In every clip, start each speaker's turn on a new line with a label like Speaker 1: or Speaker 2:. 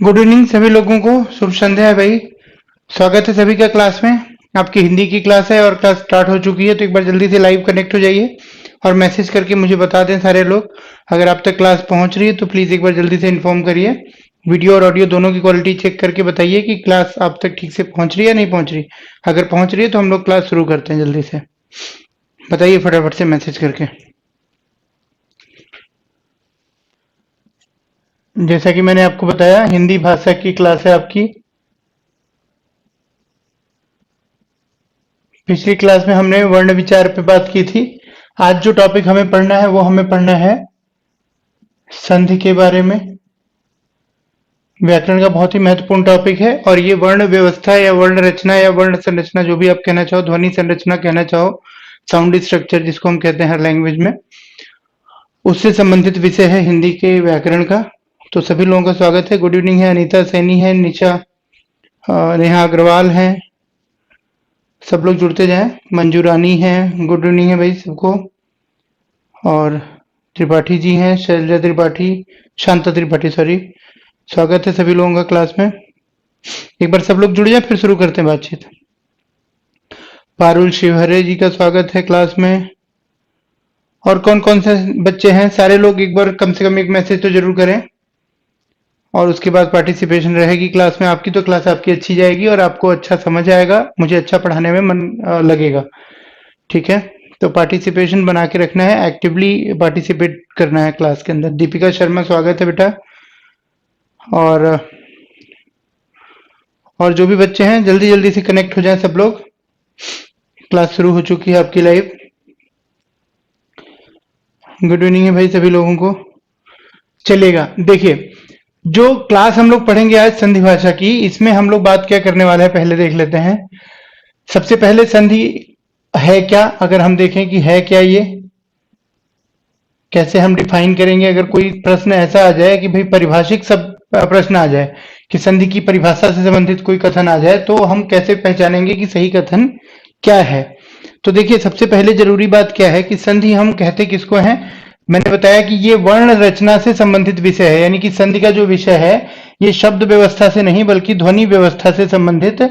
Speaker 1: Good evening सभी लोगों को। शुभ संध्या है भाई। स्वागत है सभी का क्लास में। आपकी हिंदी की क्लास है और क्लास स्टार्ट हो चुकी है, तो एक बार जल्दी से लाइव कनेक्ट हो जाइए और मैसेज करके मुझे बता दें सारे लोग। अगर आप तक क्लास पहुंच रही है तो प्लीज एक बार जल्दी से इन्फॉर्म करिए। वीडियो और ऑडियो दोनों की क्वालिटी चेक करके बताइए कि क्लास आप तक ठीक से पहुंच रही है या नहीं पहुंच रही। अगर पहुंच रही है तो हम लोग क्लास शुरू करते हैं। जल्दी से बताइए फटाफट से मैसेज करके। जैसा कि मैंने आपको बताया, हिंदी भाषा की क्लास है आपकी। पिछली क्लास में हमने वर्ण विचार पे बात की थी। आज जो टॉपिक हमें पढ़ना है वो हमें पढ़ना है संधि के बारे में। व्याकरण का बहुत ही महत्वपूर्ण टॉपिक है और ये वर्ण व्यवस्था या वर्ण रचना या वर्ण संरचना, जो भी आप कहना चाहो, ध्वनि संरचना कहना चाहो, साउंड स्ट्रक्चर जिसको हम कहते हैं हर लैंग्वेज में, उससे संबंधित विषय है हिंदी के व्याकरण का। तो सभी लोगों का स्वागत है। गुड इवनिंग है, अनीता सैनी है, निशा नेहा अग्रवाल है, सब लोग जुड़ते जाएं। मंजू रानी है, गुड इवनिंग है भाई सबको। और त्रिपाठी जी हैं, शैलजा त्रिपाठी, शांता त्रिपाठी, सॉरी। स्वागत है सभी लोगों का क्लास में। एक बार सब लोग जुड़ जाए फिर शुरू करते हैं बातचीत। पारुल शिवहरे जी का स्वागत है क्लास में। और कौन कौन से बच्चे हैं, सारे लोग एक बार कम से कम एक मैसेज तो जरूर करें और उसके बाद पार्टिसिपेशन रहेगी क्लास में आपकी। तो क्लास आपकी अच्छी जाएगी और आपको अच्छा समझ आएगा, मुझे अच्छा पढ़ाने में मन लगेगा। ठीक है, तो पार्टिसिपेशन बना के रखना है, एक्टिवली पार्टिसिपेट करना है क्लास के अंदर। दीपिका शर्मा स्वागत है बेटा। और जो भी बच्चे हैं जल्दी जल्दी से कनेक्ट हो जाएं सब लोग। क्लास शुरू हो चुकी है आपकी लाइव। गुड इवनिंग है भाई सभी लोगों को। चलेगा, देखिए जो क्लास हम लोग पढ़ेंगे आज संधि भाषा की, इसमें हम लोग बात क्या करने वाले हैं पहले देख लेते हैं। सबसे पहले संधि है क्या, अगर हम देखें कि है क्या, ये कैसे हम डिफाइन करेंगे। अगर कोई प्रश्न ऐसा आ जाए कि भाई परिभाषिक सब प्रश्न आ जाए कि संधि की परिभाषा से संबंधित कोई कथन आ जाए, तो हम कैसे पहचानेंगे कि सही कथन क्या है। तो देखिए सबसे पहले जरूरी बात क्या है कि संधि हम कहते किसको हैं। मैंने बताया कि ये वर्ण रचना से संबंधित विषय है, यानी कि संधि का जो विषय है ये शब्द व्यवस्था से नहीं बल्कि ध्वनि व्यवस्था से संबंधित।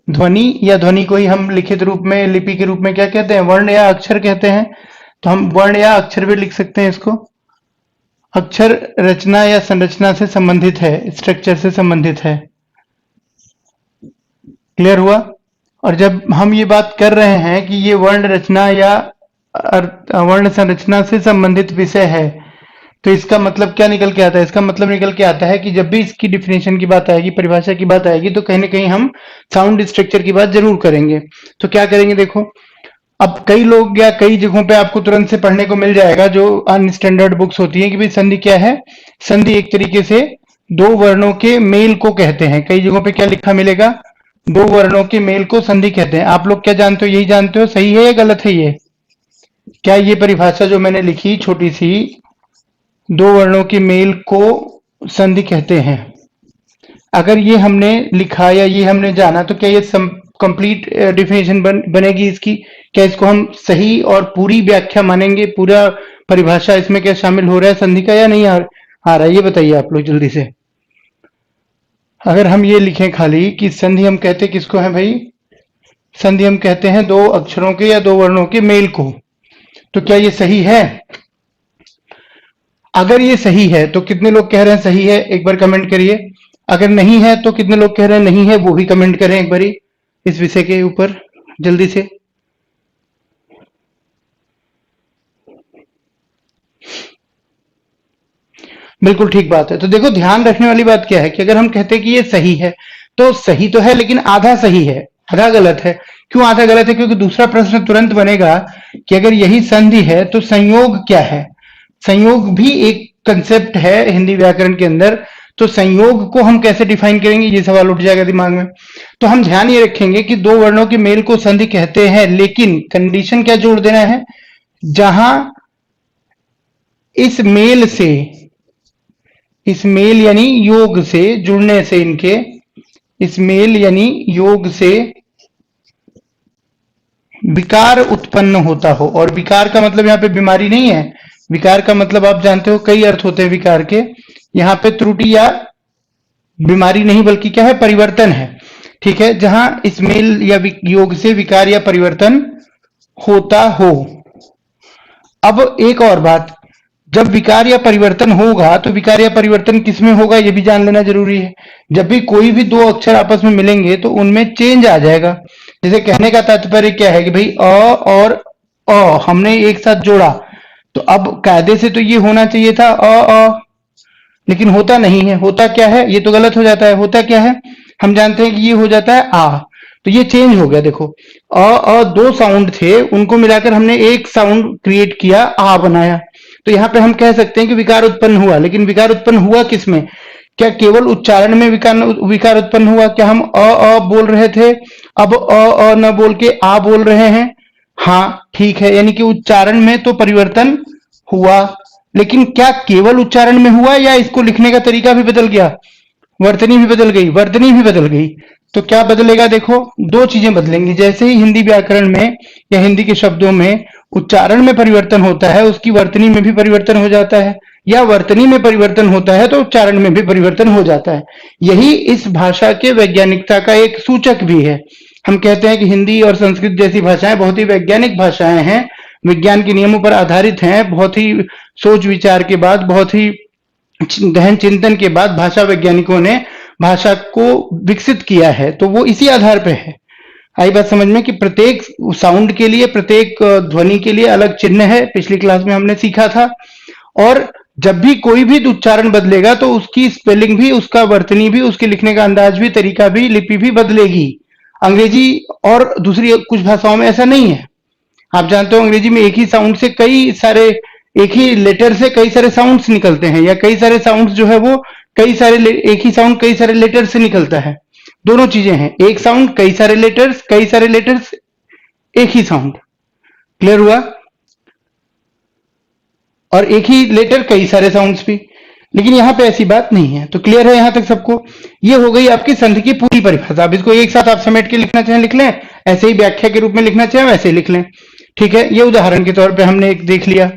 Speaker 1: ध्वनि या ध्वनि को ही हम लिखित रूप में, लिपि के रूप में क्या कहते हैं, वर्ण या अक्षर कहते हैं। तो हम वर्ण या अक्षर भी लिख सकते हैं इसको। अक्षर रचना या संरचना से संबंधित है, स्ट्रक्चर से संबंधित है। क्लियर हुआ। और जब हम ये बात कर रहे हैं कि ये वर्ण रचना या वर्ण संरचना से संबंधित विषय है, तो इसका मतलब क्या निकल के आता है। इसका मतलब निकल के आता है कि जब भी इसकी डिफिनेशन की बात आएगी, परिभाषा की बात आएगी, तो कहीं ना कहीं हम साउंड स्ट्रक्चर की बात जरूर करेंगे। तो क्या करेंगे, देखो अब कई लोग या कई जगहों पे आपको तुरंत से पढ़ने को मिल जाएगा जो अनस्टैंडर्ड बुक्स होती है कि भाई संधि क्या है। संधि एक तरीके से दो वर्णों के मेल को कहते हैं। कई जगहों पे क्या लिखा मिलेगा, दो वर्णों के मेल को संधि कहते हैं। आप लोग क्या जानते हो, यही जानते हो, सही है या गलत है ये। क्या ये परिभाषा जो मैंने लिखी छोटी सी, दो वर्णों के मेल को संधि कहते हैं, अगर ये हमने लिखा या ये हमने जाना, तो क्या ये कंप्लीट डिफिनेशन बनेगी इसकी। क्या इसको हम सही और पूरी व्याख्या मानेंगे, पूरा परिभाषा इसमें क्या शामिल हो रहा है संधि का या नहीं आ रहा है, ये बताइए आप लोग जल्दी से। अगर हम ये लिखें खाली कि संधि हम कहते किसको है भाई, संधि हम कहते हैं दो अक्षरों के या दो वर्णों के मेल को, तो क्या ये सही है। अगर ये सही है तो कितने लोग कह रहे हैं सही है, एक बार कमेंट करिए। अगर नहीं है तो कितने लोग कह रहे हैं नहीं है, वो भी कमेंट करें एक बारी इस विषय के ऊपर जल्दी से। बिल्कुल ठीक बात है। तो देखो ध्यान रखने वाली बात क्या है कि अगर हम कहते हैं कि ये सही है, तो सही तो है लेकिन आधा सही है आधा गलत है। क्यों आधा गलत है, क्योंकि दूसरा प्रश्न तुरंत बनेगा कि अगर यही संधि है तो संयोग क्या है। संयोग भी एक कंसेप्ट है हिंदी व्याकरण के अंदर, तो संयोग को हम कैसे डिफाइन करेंगे, ये सवाल उठ जाएगा दिमाग में। तो हम ध्यान ये रखेंगे कि दो वर्णों के मेल को संधि कहते हैं, लेकिन कंडीशन क्या जोड़ देना है, जहां इस मेल से, इस मेल यानी योग से, जुड़ने से, इनके इस मेल यानी योग से विकार उत्पन्न होता हो। और विकार का मतलब यहाँ पे बीमारी नहीं है, विकार का मतलब आप जानते हो कई अर्थ होते हैं विकार के। यहाँ पे त्रुटि या बीमारी नहीं बल्कि क्या है, परिवर्तन है। ठीक है, जहां इस मेल या योग से विकार या परिवर्तन होता हो। अब एक और बात, जब विकार या परिवर्तन होगा तो विकार या परिवर्तन किसमें होगा ये भी जान लेना जरूरी है। जब भी कोई भी दो अक्षर आपस में मिलेंगे तो उनमें चेंज आ जाएगा। जैसे कहने का तात्पर्य क्या है कि भाई और हमने एक साथ जोड़ा, तो अब कायदे से तो ये होना चाहिए था लेकिन होता नहीं है। होता क्या है, ये तो गलत हो जाता है। होता क्या है, हम जानते हैं कि ये हो जाता है आ, तो ये चेंज हो गया। देखो दो साउंड थे, उनको मिलाकर हमने एक साउंड क्रिएट किया, आ बनाया। तो यहाँ पे हम कह सकते हैं कि विकार उत्पन्न हुआ, लेकिन विकार उत्पन्न हुआ किसमें? क्या केवल उच्चारण में विकार उत्पन्न हुआ? क्या हम बोल रहे थे, अब न बोल के आ बोल रहे हैं? हाँ ठीक है, यानी कि उच्चारण में तो परिवर्तन हुआ, लेकिन क्या केवल उच्चारण में हुआ या इसको लिखने का तरीका भी बदल गया? वर्तनी भी बदल गई, वर्तनी भी बदल गई। तो क्या बदलेगा? देखो, दो चीजें बदलेंगी। जैसे ही हिंदी व्याकरण में या हिंदी के शब्दों में उच्चारण में परिवर्तन होता है, उसकी वर्तनी में भी परिवर्तन हो जाता है, या वर्तनी में परिवर्तन होता है तो उच्चारण में भी परिवर्तन हो जाता है। यही इस भाषा के वैज्ञानिकता का एक सूचक भी है। हम कहते हैं कि हिंदी और संस्कृत जैसी भाषाएं बहुत ही वैज्ञानिक भाषाएं हैं, विज्ञान के नियमों पर आधारित हैं। बहुत ही सोच विचार के बाद, बहुत ही गहन चिंतन के बाद भाषा वैज्ञानिकों ने भाषा को विकसित किया है, तो वो इसी आधार पे है। आई बात समझ में कि प्रत्येक साउंड के लिए, प्रत्येक ध्वनि के लिए अलग चिन्ह है, पिछली क्लास में हमने सीखा था। और जब भी कोई भी उच्चारण बदलेगा तो उसकी स्पेलिंग भी, उसका वर्तनी भी, उसके लिखने का अंदाज भी, तरीका भी, लिपि भी बदलेगी। अंग्रेजी और दूसरी कुछ भाषाओं में ऐसा नहीं है। आप जानते हो अंग्रेजी में एक ही साउंड से कई सारे, एक ही लेटर से कई सारे साउंड्स निकलते हैं, या कई सारे साउंड्स जो है वो कई सारे एक ही साउंड कई सारे लेटर से निकलता है। दोनों चीजें हैं, एक साउंड कई सारे लेटर्स, कई सारे लेटर्स एक ही साउंड। क्लियर हुआ? और एक ही लेटर कई सारे साउंड्स भी। लेकिन यहाँ पे ऐसी बात नहीं है। तो क्लियर है यहाँ तक सबको? ये हो गई आपकी संधि की पूरी परिभाषा। अब इसको एक साथ आप समेट के लिखना चाहें लिख लें, ऐसे ही व्याख्या के रूप में लिखना चाहें वैसे ही लिख लें। ठीक है, ये उदाहरण के तौर पे हमने एक देख लिया।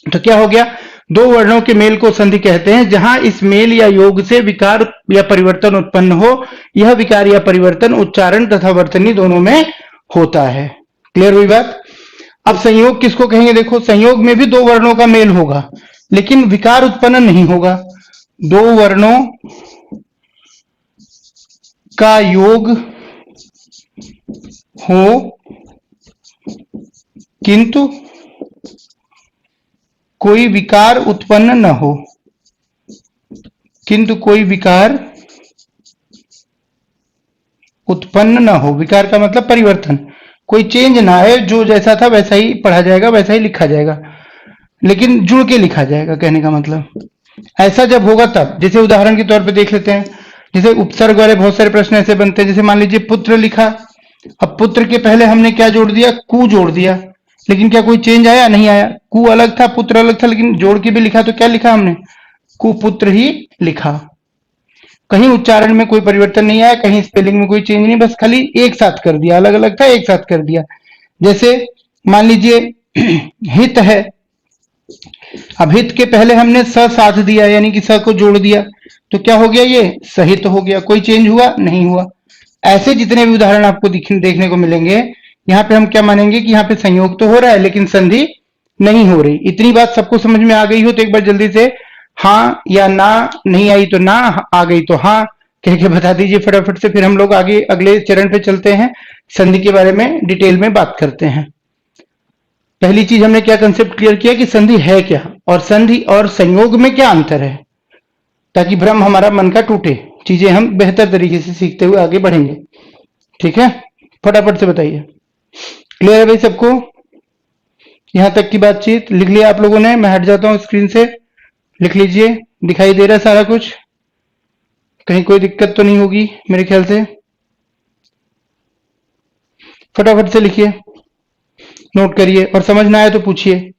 Speaker 1: तो क्या हो गया, दो वर्णों के मेल को संधि कहते हैं। जहां इस मेल या योग से विकार या परिवर्तन उत्पन्न हो, यह विकार या परिवर्तन उच्चारण तथा वर्तनी दोनों में होता है। क्लियर हुई बात? अब संयोग किसको कहेंगे? देखो, संयोग में भी दो वर्णों का मेल होगा, लेकिन विकार उत्पन्न नहीं होगा। दो वर्णों का योग हो, किंतु कोई विकार उत्पन्न न हो। किंतु कोई विकार उत्पन्न न हो। विकार का मतलब परिवर्तन, कोई चेंज ना आए, जो जैसा था वैसा ही पढ़ा जाएगा, वैसा ही लिखा जाएगा, लेकिन जुड़ के लिखा जाएगा। कहने का मतलब ऐसा जब होगा तब। जैसे उदाहरण के तौर पे देख लेते हैं, जैसे उपसर्ग वाले बहुत सारे प्रश्न ऐसे बनते हैं। जैसे मान लीजिए पुत्र लिखा, अब पुत्र के पहले हमने क्या जोड़ दिया? कु जोड़ दिया। लेकिन क्या कोई चेंज आया? नहीं आया। कु अलग था, पुत्र अलग था, लेकिन जोड़ के भी लिखा तो क्या लिखा हमने? कुपुत्र ही लिखा। कहीं उच्चारण में कोई परिवर्तन नहीं आया, कहीं स्पेलिंग में कोई चेंज नहीं, बस खाली एक साथ कर दिया, अलग अलग था एक साथ कर दिया। जैसे मान लीजिए हित है, अब हित के पहले हमने स साथ दिया, यानी कि स को जोड़ दिया, तो क्या हो गया? ये सहित हो गया। कोई चेंज हुआ? नहीं हुआ। ऐसे जितने भी उदाहरण आपको देखने को मिलेंगे, यहाँ पे हम क्या मानेंगे कि यहाँ पे संयोग तो हो रहा है लेकिन संधि नहीं हो रही। इतनी बात सबको समझ में आ गई हो तो एक बार जल्दी से हाँ या ना, नहीं आई तो ना, आ गई तो हाँ कह के बता दीजिए फटाफट से। फिर हम लोग आगे अगले चरण पे चलते हैं, संधि के बारे में डिटेल में बात करते हैं। पहली चीज हमने क्या कंसेप्ट क्लियर किया कि संधि है क्या, और संधि और संयोग में क्या अंतर है, ताकि भ्रम हमारा मन का टूटे, चीजें हम बेहतर तरीके से सीखते हुए आगे बढ़ेंगे। ठीक है, फटाफट से बताइए। क्लियर है भाई सबको? यहां तक की बातचीत लिख लिया आप लोगों ने? मैं हट जाता हूं स्क्रीन से, लिख लीजिए। दिखाई दे रहा है सारा कुछ? कहीं कोई दिक्कत तो नहीं होगी मेरे ख्याल से। फटाफट से लिखिए, नोट करिए, और समझ ना आए तो पूछिए।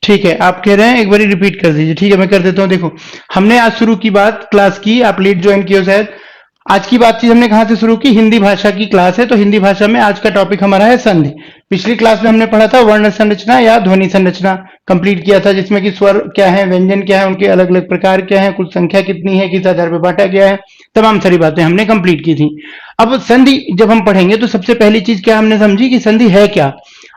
Speaker 1: ठीक है, आप कह रहे हैं एक बारी रिपीट कर दीजिए। ठीक है, मैं कर देता हूँ। देखो, हमने आज शुरू की बात क्लास की, आप लेट ज्वाइन किए हो शायद। आज की बातचीत हमने कहाँ से शुरू की? हिंदी भाषा की क्लास है, तो हिंदी भाषा में आज का टॉपिक हमारा है संधि। पिछली क्लास में हमने पढ़ा था वर्ण संरचना या ध्वनि संरचना कंप्लीट किया था, जिसमें कि स्वर क्या है, व्यंजन क्या है, उनके अलग अलग प्रकार क्या है, कुल संख्या कितनी है, किस आधार पर बांटा गया है, तमाम सारी बातें हमने कंप्लीट की थी। अब संधि जब हम पढ़ेंगे तो सबसे पहली चीज क्या हमने समझी कि संधि है क्या।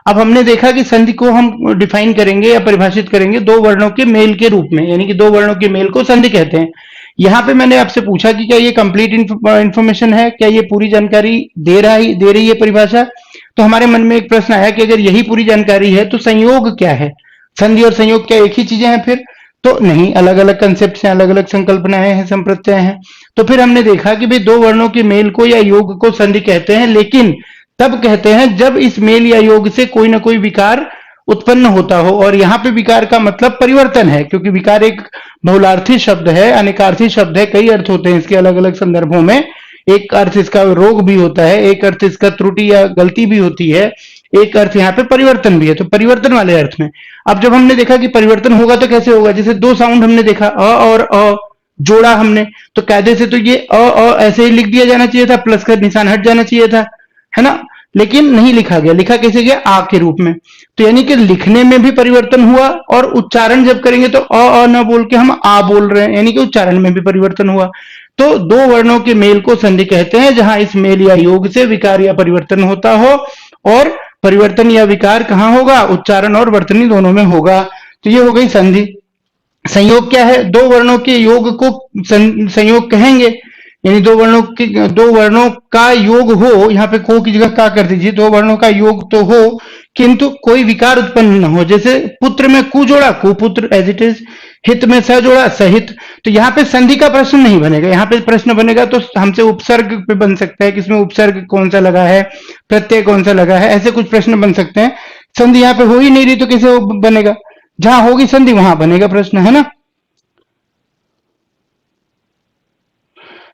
Speaker 1: अब हमने देखा कि संधि को हम डिफाइन करेंगे या परिभाषित करेंगे दो वर्णों के मेल के रूप में, यानी कि दो वर्णों के मेल को संधि कहते हैं। यहाँ पे मैंने आपसे पूछा कि क्या ये कंप्लीट इंफॉर्मेशन है, क्या ये पूरी जानकारी दे रही है परिभाषा। तो हमारे मन में एक प्रश्न आया कि अगर यही पूरी जानकारी है तो संयोग क्या है? संधि और संयोग क्या एक ही चीजें हैं फिर? तो नहीं, अलग अलग कंसेप्ट हैं, अलग अलग संकल्पनाएं हैं, संप्रत्यय हैं। तो फिर हमने देखा कि भाई दो वर्णों के मेल को या योग को संधि कहते हैं, लेकिन तब कहते हैं जब इस मेल या योग से कोई ना कोई विकार उत्पन्न होता हो। और यहाँ पे विकार का मतलब परिवर्तन है, क्योंकि विकार एक बहुलार्थी शब्द है, अनेकार्थी शब्द है, कई अर्थ होते हैं इसके अलग अलग संदर्भों में। एक अर्थ इसका रोग भी होता है, एक अर्थ इसका त्रुटि या गलती भी होती है, एक अर्थ यहाँ पे परिवर्तन भी है। तो परिवर्तन वाले अर्थ में अब जब हमने देखा कि परिवर्तन होगा तो कैसे होगा, जैसे दो साउंड हमने देखा अ और अ जोड़ा हमने, तो कायदे से तो ये ऐसे ही लिख दिया जाना चाहिए था, प्लस का निशान हट जाना चाहिए था, है ना। लेकिन नहीं लिखा गया, लिखा कैसे गया? आ के रूप में। तो यानी कि लिखने में भी परिवर्तन हुआ, और उच्चारण जब करेंगे तो अ न बोल के हम आ बोल रहे हैं, यानी कि उच्चारण में भी परिवर्तन हुआ। तो दो वर्णों के मेल को संधि कहते हैं, जहां इस मेल या योग से विकार या परिवर्तन होता हो, और परिवर्तन या विकार कहाँ होगा? उच्चारण और वर्तनी दोनों में होगा। तो ये हो गई संधि। संयोग क्या है? दो वर्णों के योग को संयोग कहेंगे, यानी दो वर्णों का योग हो, यहाँ पे को की जगह का कर दीजिए, दो वर्णों का योग तो हो किंतु कोई विकार उत्पन्न न हो। जैसे पुत्र में कु जोड़ा, कुपुत्र एज इट इज, हित में स जोड़ा, सहित। तो यहाँ पे संधि का प्रश्न नहीं बनेगा, यहाँ पे प्रश्न बनेगा तो हमसे उपसर्ग पे बन सकता है कि इसमें उपसर्ग कौन सा लगा है, प्रत्यय कौन सा लगा है, ऐसे कुछ प्रश्न बन सकते हैं। संधि यहाँ पे हो ही नहीं रही तो कैसे बनेगा? जहां होगी संधि वहां बनेगा प्रश्न, है ना।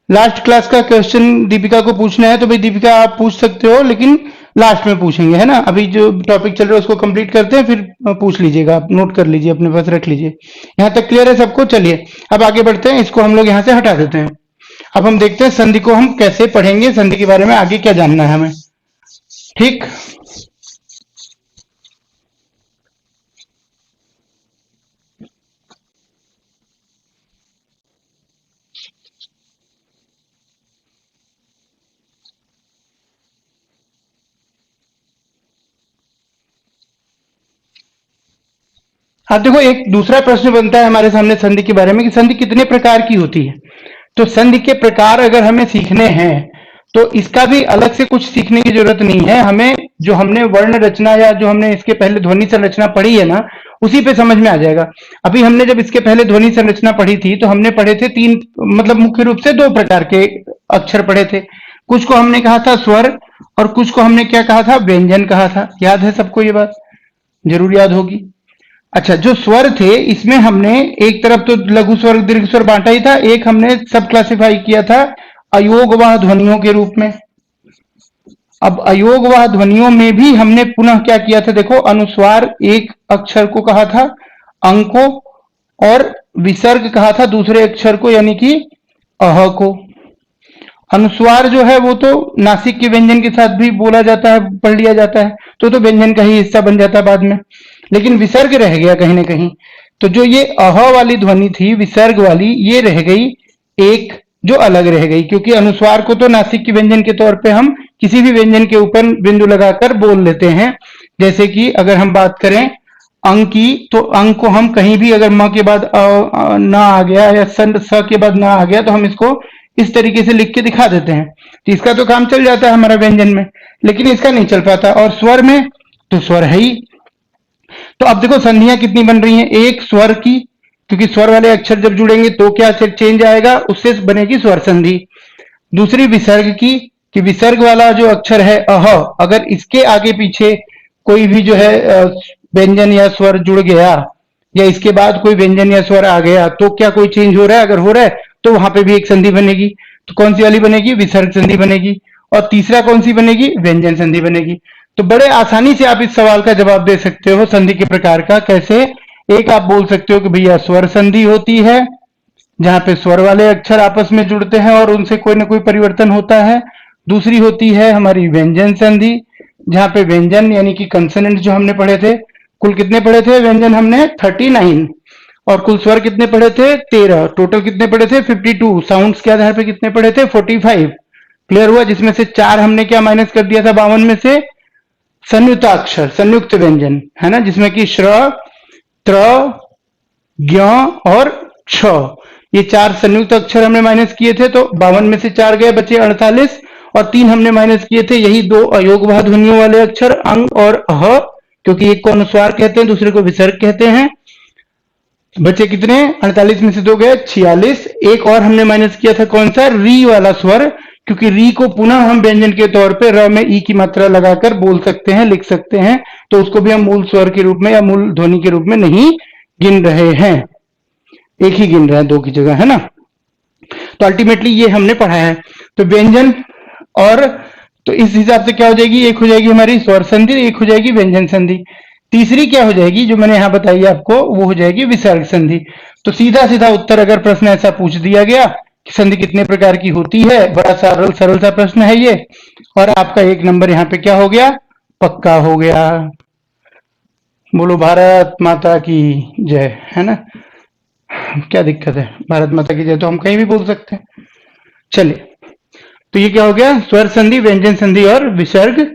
Speaker 1: लास्ट क्लास का क्वेश्चन दीपिका को पूछना है तो भाई दीपिका आप पूछ सकते हो, लेकिन लास्ट में पूछेंगे, है ना। अभी जो टॉपिक चल रहा है उसको कंप्लीट करते हैं, फिर पूछ लीजिएगा, आप नोट कर लीजिए, अपने पास रख लीजिए। यहाँ तक क्लियर है सबको? चलिए अब आगे बढ़ते हैं, इसको हम लोग यहाँ से हटा देते हैं। अब हम देखते हैं संधि को हम कैसे पढ़ेंगे, संधि के बारे में आगे क्या जानना है हमें। ठीक, अब देखो एक दूसरा प्रश्न बनता है हमारे सामने संधि के बारे में कि संधि कितने प्रकार की होती है। तो संधि के प्रकार अगर हमें सीखने हैं तो इसका भी अलग से कुछ सीखने की जरूरत नहीं है हमें। जो हमने वर्ण रचना या जो हमने इसके पहले ध्वनि संरचना पढ़ी है ना, उसी पे समझ में आ जाएगा। अभी हमने जब इसके पहले ध्वनि संरचना पढ़ी थी तो हमने पढ़े थे तीन, मतलब मुख्य रूप से दो प्रकार के अक्षर पढ़े थे। कुछ को हमने कहा था स्वर, और कुछ को हमने क्या कहा था? व्यंजन कहा था। याद है सबको ये बात? जरूर याद होगी। अच्छा, जो स्वर थे इसमें हमने एक तरफ तो लघु स्वर दीर्घ स्वर बांटा ही था, एक हमने सब क्लासिफाई किया था अयोगवाह ध्वनियों के रूप में। अब अयोगवाह ध्वनियों में भी हमने पुनः क्या किया था? देखो, अनुस्वार एक अक्षर को कहा था अंग को, और विसर्ग कहा था दूसरे अक्षर को, यानी कि अह को। अनुस्वार जो है वो तो नासिक के व्यंजन के साथ भी बोला जाता है, पढ़ लिया जाता है, तो व्यंजन का ही हिस्सा बन जाता है बाद में। लेकिन विसर्ग रह गया कहीं ना कहीं। तो जो ये अह वाली ध्वनि थी विसर्ग वाली, ये रह गई एक, जो अलग रह गई, क्योंकि अनुस्वार को तो नासिक के व्यंजन के तौर पे हम किसी भी व्यंजन के ऊपर बिंदु लगाकर बोल लेते हैं। जैसे कि अगर हम बात करें अंग की, तो अंग को हम कहीं भी अगर म के बाद ना आ गया या स के बाद ना आ गया तो हम इसको इस तरीके से लिख के दिखा देते हैं, तो इसका तो काम चल जाता है हमारा व्यंजन में, लेकिन इसका नहीं चल पाता। और स्वर में तो स्वर है ही। तो अब देखो संधियां कितनी बन रही हैं एक स्वर की, क्योंकि स्वर वाले अक्षर जब जुड़ेंगे तो क्या चेंज आएगा, उससे बनेगी स्वर संधि। दूसरी विसर्ग की, कि विसर्ग वाला जो अक्षर है अह, अगर इसके आगे पीछे कोई भी जो है व्यंजन या स्वर जुड़ गया, या इसके बाद कोई व्यंजन या स्वर आ गया, तो क्या कोई चेंज हो रहा है? अगर हो रहा है तो वहां पे भी एक संधि बनेगी। तो कौन सी वाली बनेगी? विसर्ग संधि बनेगी। और तीसरा कौन सी बनेगी? व्यंजन संधि बनेगी। तो बड़े आसानी से आप इस सवाल का जवाब दे सकते हो संधि के प्रकार का। कैसे? एक आप बोल सकते हो कि भैया स्वर संधि होती है, जहां पे स्वर वाले अक्षर आपस में जुड़ते हैं और उनसे कोई ना कोई परिवर्तन होता है। दूसरी होती है हमारी व्यंजन संधि, जहां पे व्यंजन यानी कि कंसोनेंट जो हमने पढ़े थे, कुल कितने पढ़े थे व्यंजन हमने 39, और कुल स्वर कितने पढ़े थे 13, टोटल कितने पढ़े थे 52, साउंड्स के आधार पे कितने पढ़े थे 45। क्लियर हुआ? जिसमें से 4 हमने क्या माइनस कर दिया था 52 में से, संयुक्ताक्षर, संयुक्त व्यंजन, है ना, जिसमें कि श्र, त्र, ज्ञ और क्ष, ये 4 संयुक्त अक्षर हमने माइनस किए थे, तो 52 में से 4 गए, बचे 48, और 3 हमने माइनस किए थे, यही 2 अयोगवाह ध्वनियों वाले अक्षर अंग और अह, क्योंकि एक को अनुस्वार कहते हैं, दूसरे को विसर्ग कहते हैं। बचे कितने? 48 में से 2 गए 46। एक और हमने माइनस किया था, कौन सा? री वाला स्वर, क्योंकि री को पुनः हम व्यंजन के तौर पे र में ई की मात्रा लगाकर बोल सकते हैं, लिख सकते हैं, तो उसको भी हम मूल स्वर के रूप में या मूल ध्वनि के रूप में नहीं गिन रहे हैं, एक ही गिन रहे हैं 2 की जगह, है ना। तो अल्टीमेटली ये हमने पढ़ा है। तो व्यंजन, और तो इस हिसाब से क्या हो जाएगी, एक हो जाएगी हमारी स्वर संधि, एक हो जाएगी व्यंजन संधि। तीसरी क्या हो जाएगी जो मैंने यहां बताई आपको, वो हो जाएगी विसर्ग संधि। तो सीधा सीधा उत्तर अगर प्रश्न ऐसा पूछ दिया गया कि संधि कितने प्रकार की होती है, बड़ा सरल सरल सा प्रश्न है ये, और आपका 1 नंबर यहाँ पे क्या हो गया, पक्का हो गया। बोलो भारत माता की जय, है ना। क्या दिक्कत है, भारत माता की जय तो हम कहीं भी बोल सकते हैं। चलिए, तो ये क्या हो गया, स्वर संधि, व्यंजन संधि और विसर्ग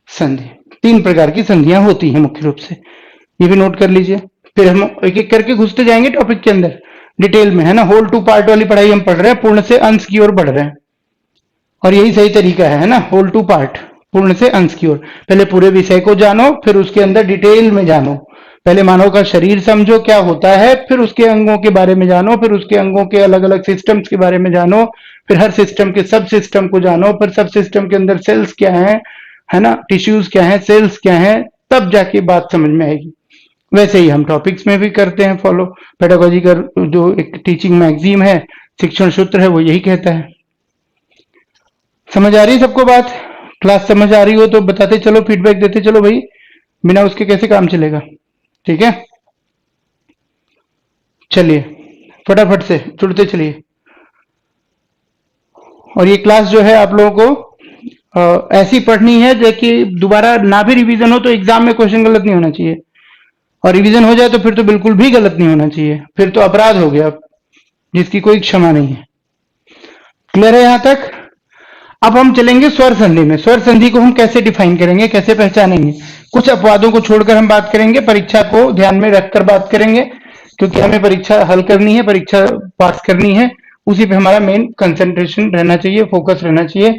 Speaker 1: संधि। 3 प्रकार की संधियां होती हैं मुख्य रूप से, ये भी नोट कर लीजिए। फिर हम एक एक करके घुसते जाएंगे टॉपिक के अंदर डिटेल में, है ना। होल टू पार्ट वाली पढ़ाई हम पढ़ रहे हैं, पूर्ण से अंश की ओर बढ़ रहे हैं, और यही सही तरीका है ना, होल टू पार्ट, पूर्ण से अंश की ओर। पहले पूरे विषय को जानो, फिर उसके अंदर डिटेल में जानो। पहले मानव का शरीर समझो क्या होता है, फिर उसके अंगों के बारे में जानो, फिर उसके अंगों के अलग अलग सिस्टम्स के बारे में जानो, फिर हर सिस्टम के सब सिस्टम को जानो, फिर सब सिस्टम के अंदर सेल्स क्या है ना, टिश्यूज क्या है, सेल्स क्या है, तब जाके बात समझ में आएगी। वैसे ही हम टॉपिक्स में भी करते हैं फॉलो। पेडागोजी का जो एक टीचिंग मैगजीन है, शिक्षण सूत्र है, वो यही कहता है। समझ आ रही है सबको बात? क्लास समझ आ रही हो तो बताते चलो, फीडबैक देते चलो भाई, बिना उसके कैसे काम चलेगा। ठीक है, चलिए फटाफट से जुड़ते चलिए। और ये क्लास जो है आप लोगों को ऐसी पढ़नी है जो कि दोबारा ना भी रिवीजन हो तो एग्जाम में क्वेश्चन गलत नहीं होना चाहिए, और रिवीजन हो जाए तो फिर तो बिल्कुल भी गलत नहीं होना चाहिए, फिर तो अपराध हो गया जिसकी कोई क्षमा नहीं है। क्लियर है यहां तक? अब हम चलेंगे स्वर संधि में। स्वर संधि को हम कैसे डिफाइन करेंगे, कैसे पहचानेंगे, कुछ अपवादों को छोड़कर हम बात करेंगे, परीक्षा को ध्यान में रखकर बात करेंगे, क्योंकि हमें परीक्षा हल करनी है, परीक्षा पास करनी है, उसी पे हमारा मेन कंसंट्रेशन रहना चाहिए, फोकस रहना चाहिए।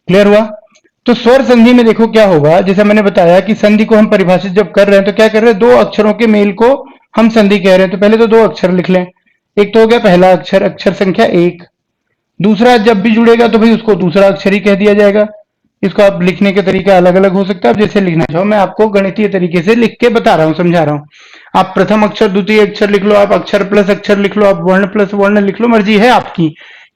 Speaker 1: क्लियर हुआ? तो स्वर संधि में देखो क्या होगा, जैसे मैंने बताया कि संधि को हम परिभाषित जब कर रहे हैं तो क्या कर रहे हैं, 2 अक्षरों के मेल को हम संधि कह रहे हैं। तो पहले तो 2 अक्षर लिख लें। एक तो हो गया पहला अक्षर, अक्षर संख्या 1। दूसरा जब भी जुड़ेगा तो भाई उसको दूसरा अक्षर ही कह दिया जाएगा। इसको आप लिखने के तरीका अलग अलग हो सकता है, आप जैसे लिखना चाहो, मैं आपको गणितीय तरीके से लिख के बता रहा हूँ, समझा रहा हूँ। आप प्रथम अक्षर द्वितीय अक्षर लिख लो, आप अक्षर प्लस अक्षर लिख लो, आप वर्ण प्लस वर्ण लिख लो, मर्जी है आपकी,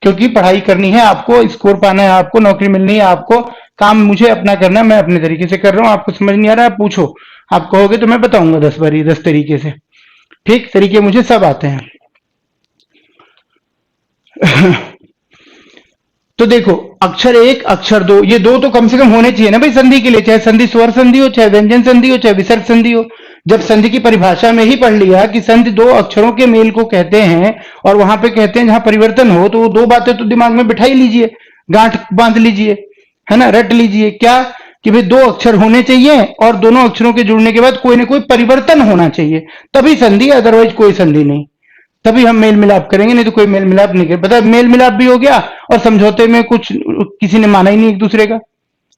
Speaker 1: क्योंकि पढ़ाई करनी है आपको, स्कोर पाना है आपको, नौकरी मिलनी है आपको, काम मुझे अपना करना है, मैं अपने तरीके से कर रहा हूँ। आपको समझ नहीं आ रहा है पूछो, आप कहोगे तो मैं बताऊंगा 10 बारी 10 तरीके से। ठीक, तरीके मुझे सब आते हैं। तो देखो, अक्षर 1 अक्षर 2, ये 2 तो कम से कम होने चाहिए ना भाई संधि के लिए, चाहे संधि स्वर संधि हो, चाहे व्यंजन संधि हो, चाहे विसर्ग संधि हो। जब संधि की परिभाषा में ही पढ़ लिया कि संधि 2 अक्षरों के मेल को कहते हैं, और वहां पे कहते हैं जहां परिवर्तन हो, तो वो 2 बातें तो दिमाग में बिठा ही लीजिए, गांठ बांध लीजिए, है ना, रट लीजिए। क्या कि भाई 2 अक्षर होने चाहिए और दोनों अक्षरों के जुड़ने के बाद कोई ना कोई परिवर्तन होना चाहिए, तभी संधि, अदरवाइज कोई संधि नहीं। तभी हम मेल मिलाप करेंगे, नहीं तो कोई मेल मिलाप नहीं करें। पता है, मेल मिलाप भी हो गया और समझौते में कुछ किसी ने माना ही नहीं एक दूसरे का,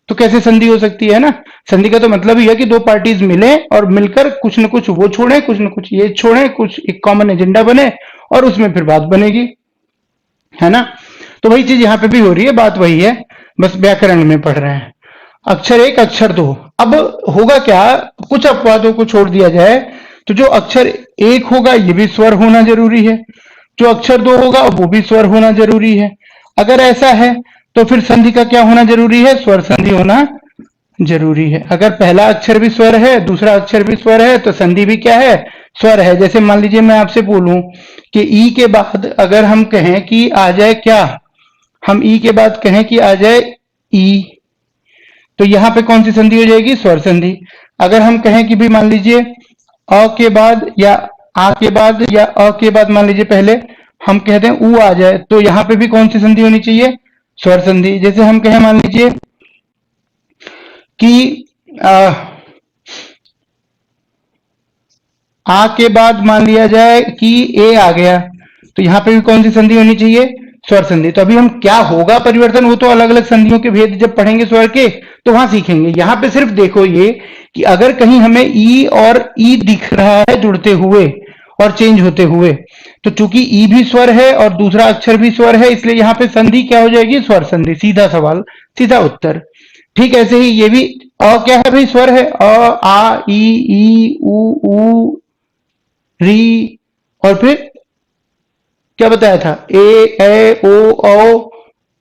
Speaker 1: तो कैसे संधि हो सकती है ना। संधि का तो मतलब ही है कि 2 पार्टीज मिले और मिलकर कुछ न कुछ वो छोड़े, कुछ न कुछ ये छोड़े, कुछ एक कॉमन एजेंडा बने और उसमें फिर बात बनेगी, है ना। तो वही चीज यहाँ पे भी हो रही है, बात वही है, बस व्याकरण में पढ़ रहे हैं। अक्षर 1 अक्षर 2, अब होगा क्या, कुछ अपवादों को छोड़ दिया जाए तो जो अक्षर 1 होगा ये भी स्वर होना जरूरी है, जो अक्षर 2 होगा वो भी स्वर होना जरूरी है। अगर ऐसा है तो फिर संधि का क्या होना जरूरी है, स्वर संधि होना जरूरी है। अगर पहला अक्षर भी स्वर है, दूसरा अक्षर भी स्वर है, तो संधि भी क्या है, स्वर है। जैसे मान लीजिए मैं आपसे बोलूं कि ई के बाद अगर हम कहें कि आ जाए क्या, हम ई के बाद कहें कि आ जाए ई, तो यहां पे कौन सी संधि हो जाएगी? स्वर संधि। अगर हम कहें कि भी मान लीजिए अ के बाद या आ के बाद या अ के बाद मान लीजिए पहले हम कहते हैं ऊ आ जाए, तो यहां पे भी कौन सी संधि होनी चाहिए? स्वर संधि। जैसे हम कहें मान लीजिए कि आ के बाद मान लिया जाए कि ए आ गया, तो यहां पे भी कौन सी संधि होनी चाहिए? स्वर संधि। तो अभी हम क्या होगा परिवर्तन, वो तो अलग अलग संधियों के भेद जब पढ़ेंगे स्वर के तो वहां सीखेंगे। यहां पे सिर्फ देखो ये कि अगर कहीं हमें ई और ई दिख रहा है जुड़ते हुए और चेंज होते हुए, तो चूंकि ई भी स्वर है और दूसरा अक्षर भी स्वर है, इसलिए यहां पे संधि क्या हो जाएगी? स्वर संधि। सीधा सवाल, सीधा उत्तर। ठीक ऐसे ही ये भी अ क्या है भाई? स्वर है। अ आ ई ऊ री, और फिर क्या बताया था? ए ओ औ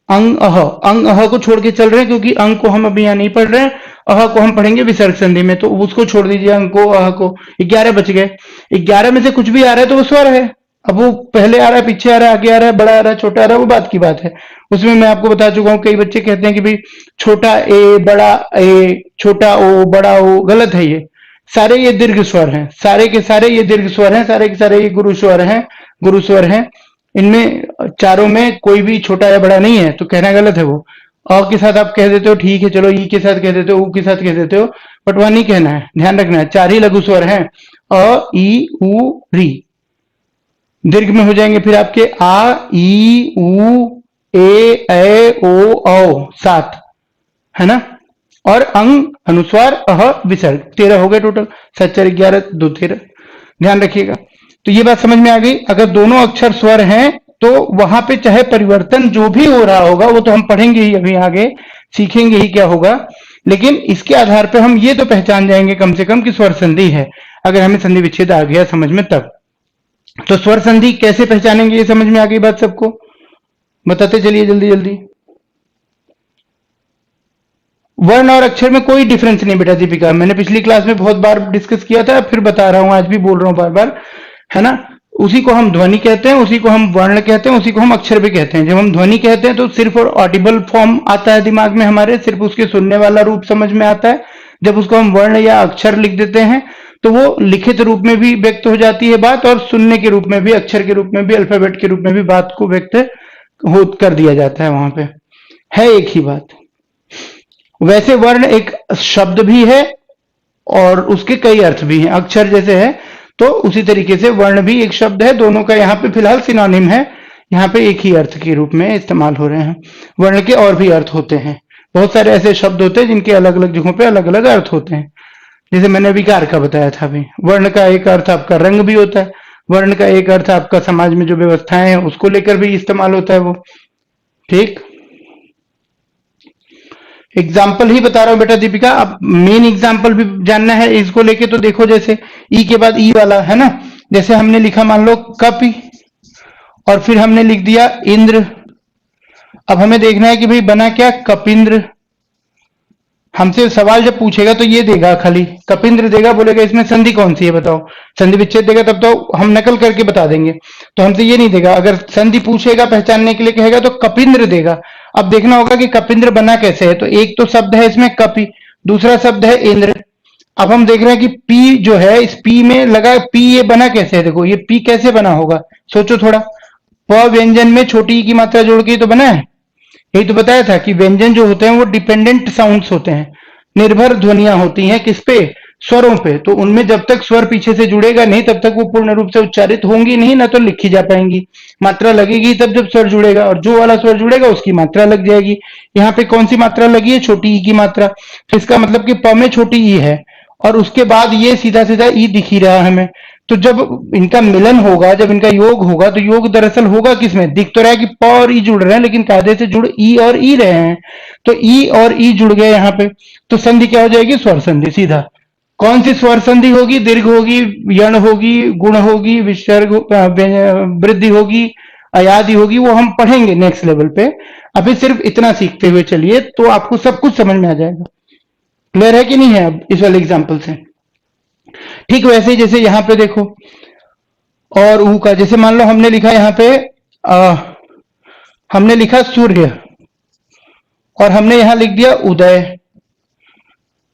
Speaker 1: अंग अह। अंग अह को छोड़ के चल रहे हैं क्योंकि अंग को हम अभी यहां नहीं पढ़ रहे हैं, अह को हम पढ़ेंगे विसर्ग संधि में, तो उसको छोड़ दीजिए, अंग को अह को। 11 बच गए। 11 में से कुछ भी आ रहा है तो वो स्वर है। अब वो पहले आ रहा है, पीछे आ रहा है, आगे आ रहा है, बड़ा आ रहा है, छोटा आ रहा है, वो बात की बात है। उसमें मैं आपको बता चुका हूं, कई बच्चे कहते हैं कि भाई छोटा ए बड़ा ए, छोटा ओ बड़ा ओ, गलत है ये। सारे ये दीर्घ स्वर हैं, सारे के सारे ये दीर्घ स्वर हैं, सारे के सारे ये गुरु स्वर हैं, गुरु स्वर हैं। इनमें चारों में कोई भी छोटा या बड़ा नहीं है, तो कहना गलत है वो। अ के साथ आप कह देते हो ठीक है, चलो ई के साथ कह देते हो, ऊ के साथ कह देते हो, बट वह नहीं कहना है, ध्यान रखना है। चार ही लघु स्वर हैं, अ ई ऊ री। दीर्घ में हो जाएंगे फिर आपके आ ई ऊ ए ओ औ, 7 है ना। और अंग अनुस्वार अह विसर्ग, 13 हो गए टोटल। 7 4 11 2 13। ध्यान रखिएगा। तो ये बात समझ में आ गई। अगर दोनों अक्षर स्वर हैं तो वहां पे चाहे परिवर्तन जो भी हो रहा होगा वो तो हम पढ़ेंगे ही, अभी आगे सीखेंगे ही क्या होगा, लेकिन इसके आधार पर हम ये तो पहचान जाएंगे कम से कम कि स्वर संधि है, अगर हमें संधि विच्छेद आ गया समझ में तब। तो स्वर संधि कैसे पहचानेंगे, ये समझ में आ गई बात सबको? बताते चलिए जल्दी जल्दी। वर्ण और अक्षर में कोई डिफरेंस नहीं बेटा दीपिका, मैंने पिछली क्लास में बहुत बार डिस्कस किया था, फिर बता रहा हूं, आज भी बोल रहा हूं बार बार, है ना। उसी को हम ध्वनि कहते हैं, उसी को हम वर्ण कहते हैं, उसी को हम अक्षर भी कहते हैं। जब हम ध्वनि कहते हैं तो सिर्फ और ऑडिबल फॉर्म आता है दिमाग में हमारे, सिर्फ उसके सुनने वाला रूप समझ में आता है। जब उसको हम वर्ण या अक्षर लिख देते हैं तो वो लिखित रूप में भी व्यक्त हो जाती है बात, और सुनने के रूप में भी, अक्षर के रूप में भी, अल्फाबेट के रूप में भी बात को व्यक्त हो कर दिया जाता है। वहां पे है एक ही बात। वैसे वर्ण एक शब्द भी है और उसके कई अर्थ भी हैं, अक्षर जैसे है तो उसी तरीके से वर्ण भी एक शब्द है। दोनों का यहाँ पे फिलहाल सिनोनिम है, यहाँ पे एक ही अर्थ के रूप में इस्तेमाल हो रहे हैं। वर्ण के और भी अर्थ होते हैं, बहुत सारे ऐसे शब्द होते हैं जिनके अलग अलग जगहों पे अलग अलग अर्थ होते हैं। जैसे मैंने विकार का बताया था अभी, वर्ण का एक अर्थ आपका रंग भी होता है, वर्ण का एक अर्थ आपका समाज में जो व्यवस्थाएं हैं उसको लेकर भी इस्तेमाल होता है वो। ठीक, एग्जाम्पल ही बता रहा हूं बेटा दीपिका, अब मेन एग्जाम्पल भी जानना है इसको लेके, तो देखो जैसे ई के बाद ई वाला है ना, जैसे हमने लिखा मान लो कपि, और फिर हमने लिख दिया इंद्र। अब हमें देखना है कि भाई बना क्या? कपिंद्र। हमसे सवाल जब पूछेगा तो ये देगा, खाली कपिंद्र देगा, बोलेगा इसमें संधि कौन सी है बताओ, संधि विच्छेद देगा तब तो हम नकल करके बता देंगे, तो हमसे ये नहीं देगा। अगर संधि पूछेगा पहचानने के लिए कहेगा तो कपिंद्र देगा। अब देखना होगा कि कपिंद्र बना कैसे है, तो एक तो शब्द है इसमें कपि, दूसरा शब्द है इंद्र। अब हम देख रहे हैं कि पी जो है, इस पी में लगा पी, ये बना कैसे है? देखो ये पी कैसे बना होगा, सोचो थोड़ा। प व्यंजन में छोटी ई की मात्रा जोड़ के तो बना है। यही तो बताया था कि व्यंजन जो होते हैं वो डिपेंडेंट साउंड्स होते हैं, निर्भर ध्वनियां होती हैं किस पे? स्वरों पे। तो उनमें जब तक स्वर पीछे से जुड़ेगा नहीं तब तक वो पूर्ण रूप से उच्चारित होंगी नहीं, ना तो लिखी जा पाएंगी। मात्रा लगेगी तब जब स्वर जुड़ेगा, और जो वाला स्वर जुड़ेगा उसकी मात्रा लग जाएगी। यहाँ पे कौन सी मात्रा लगी है? छोटी ई की मात्रा। तो इसका मतलब कि प में छोटी ई है, और उसके बाद ये सीधा सीधा ई दिख ही रहा है हमें। तो जब इनका मिलन होगा, जब इनका योग होगा, तो योग दरअसल होगा किसमें? दिख तो रहा है कि प और ई जुड़ रहे हैं, लेकिन कायदे से जुड़ ई और ई रहे हैं। तो ई और ई जुड़ गए यहाँ पे, तो संधि क्या हो जाएगी? स्वर संधि सीधा। कौन सी स्वर संधि होगी? दीर्घ होगी, यण होगी, गुण होगी, विसर्ग वृद्धि होगी, अयादि होगी, वो हम पढ़ेंगे नेक्स्ट लेवल पे। अभी सिर्फ इतना सीखते हुए चलिए तो आपको सब कुछ समझ में आ जाएगा। क्लियर है कि नहीं है अब इस वाले एग्जाम्पल से? ठीक वैसे ही जैसे यहाँ पे देखो और ऊ का, जैसे मान लो हमने लिखा यहाँ पे आ, हमने लिखा सूर्य और हमने यहाँ लिख दिया उदय।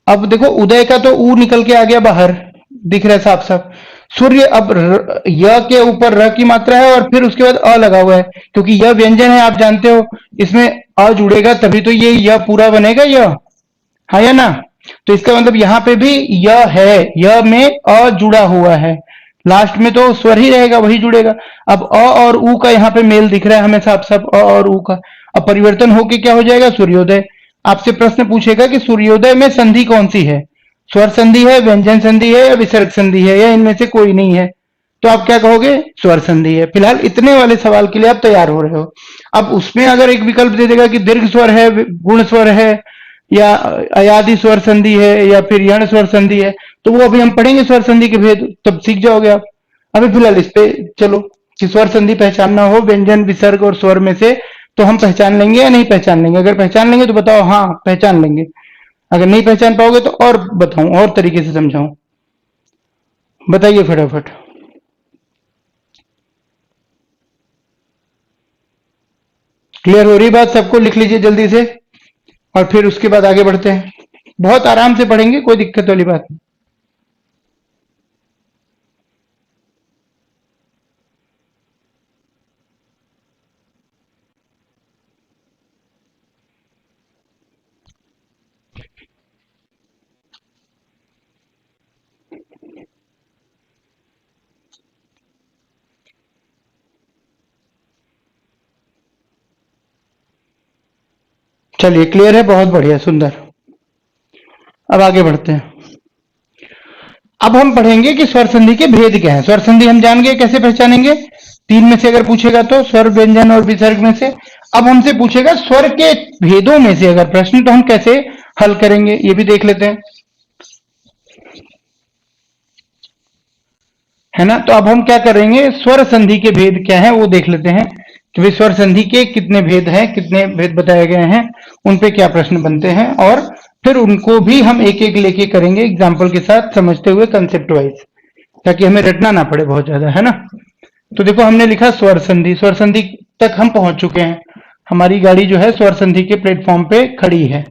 Speaker 1: अब देखो उदय का तो ऊ निकल के आ गया बाहर, दिख रहा है साफ साफ। सूर्य, अब य के ऊपर र की मात्रा है और फिर उसके बाद अ लगा हुआ है, क्योंकि यह व्यंजन है, आप जानते हो इसमें अ जुड़ेगा तभी तो ये य पूरा बनेगा, य हाँ या ना। तो इसका मतलब यहाँ पे भी य है, य में अ जुड़ा हुआ है, लास्ट में तो स्वर ही रहेगा, वही जुड़ेगा। अब अ और ऊ का यहाँ पे मेल दिख रहा है हमें साफ साफ, अ और ऊ का। अब परिवर्तन होके क्या हो जाएगा, सूर्योदय। आपसे प्रश्न पूछेगा कि सूर्योदय में संधि कौन सी है, स्वर संधि है, व्यंजन संधि है या विसर्ग संधि है, या इनमें से कोई नहीं है। तो आप क्या कहोगे, स्वर संधि है। फिलहाल इतने वाले सवाल के लिए आप तैयार हो रहे हो। अब उसमें अगर एक विकल्प दे देगा कि दीर्घ स्वर है, गुण स्वर है, या अयादि स्वर संधि है, या फिर यण स्वर संधि है, तो वो अभी हम पढ़ेंगे स्वर संधि के भेद, तब सीख जाओगे आप। अभी फिलहाल इस पे चलो कि स्वर संधि पहचानना हो व्यंजन विसर्ग और स्वर में से, तो हम पहचान लेंगे या नहीं पहचान लेंगे। अगर पहचान लेंगे तो बताओ हाँ पहचान लेंगे, अगर नहीं पहचान पाओगे तो और बताऊं, और तरीके से समझाऊं, बताइए फटाफट। क्लियर हो रही बात सबको, लिख लीजिए जल्दी से और फिर उसके बाद आगे बढ़ते हैं। बहुत आराम से पढ़ेंगे, कोई दिक्कत वाली बात नहीं। चलिए क्लियर है, बहुत बढ़िया, सुंदर। अब आगे बढ़ते हैं। अब हम पढ़ेंगे कि स्वर संधि के भेद क्या है। स्वर संधि हम जान गए, कैसे पहचानेंगे, तीन में से अगर पूछेगा तो स्वर व्यंजन और विसर्ग में से। अब हमसे पूछेगा स्वर के भेदों में से अगर प्रश्न, तो हम कैसे हल करेंगे ये भी देख लेते हैं, है ना। तो अब हम क्या करेंगे, स्वर संधि के भेद क्या है वो देख लेते हैं कि भाई स्वर संधि के कितने भेद हैं, कितने भेद बताए गए हैं, उन पे क्या प्रश्न बनते हैं, और फिर उनको भी हम एक एक लेके करेंगे एग्जाम्पल के साथ, समझते हुए कंसेप्ट वाइज, ताकि हमें रटना ना पड़े बहुत ज्यादा, है ना। तो देखो हमने लिखा स्वर संधि, स्वर संधि तक हम पहुंच चुके हैं, हमारी गाड़ी जो है स्वर संधि के प्लेटफॉर्म पे खड़ी है।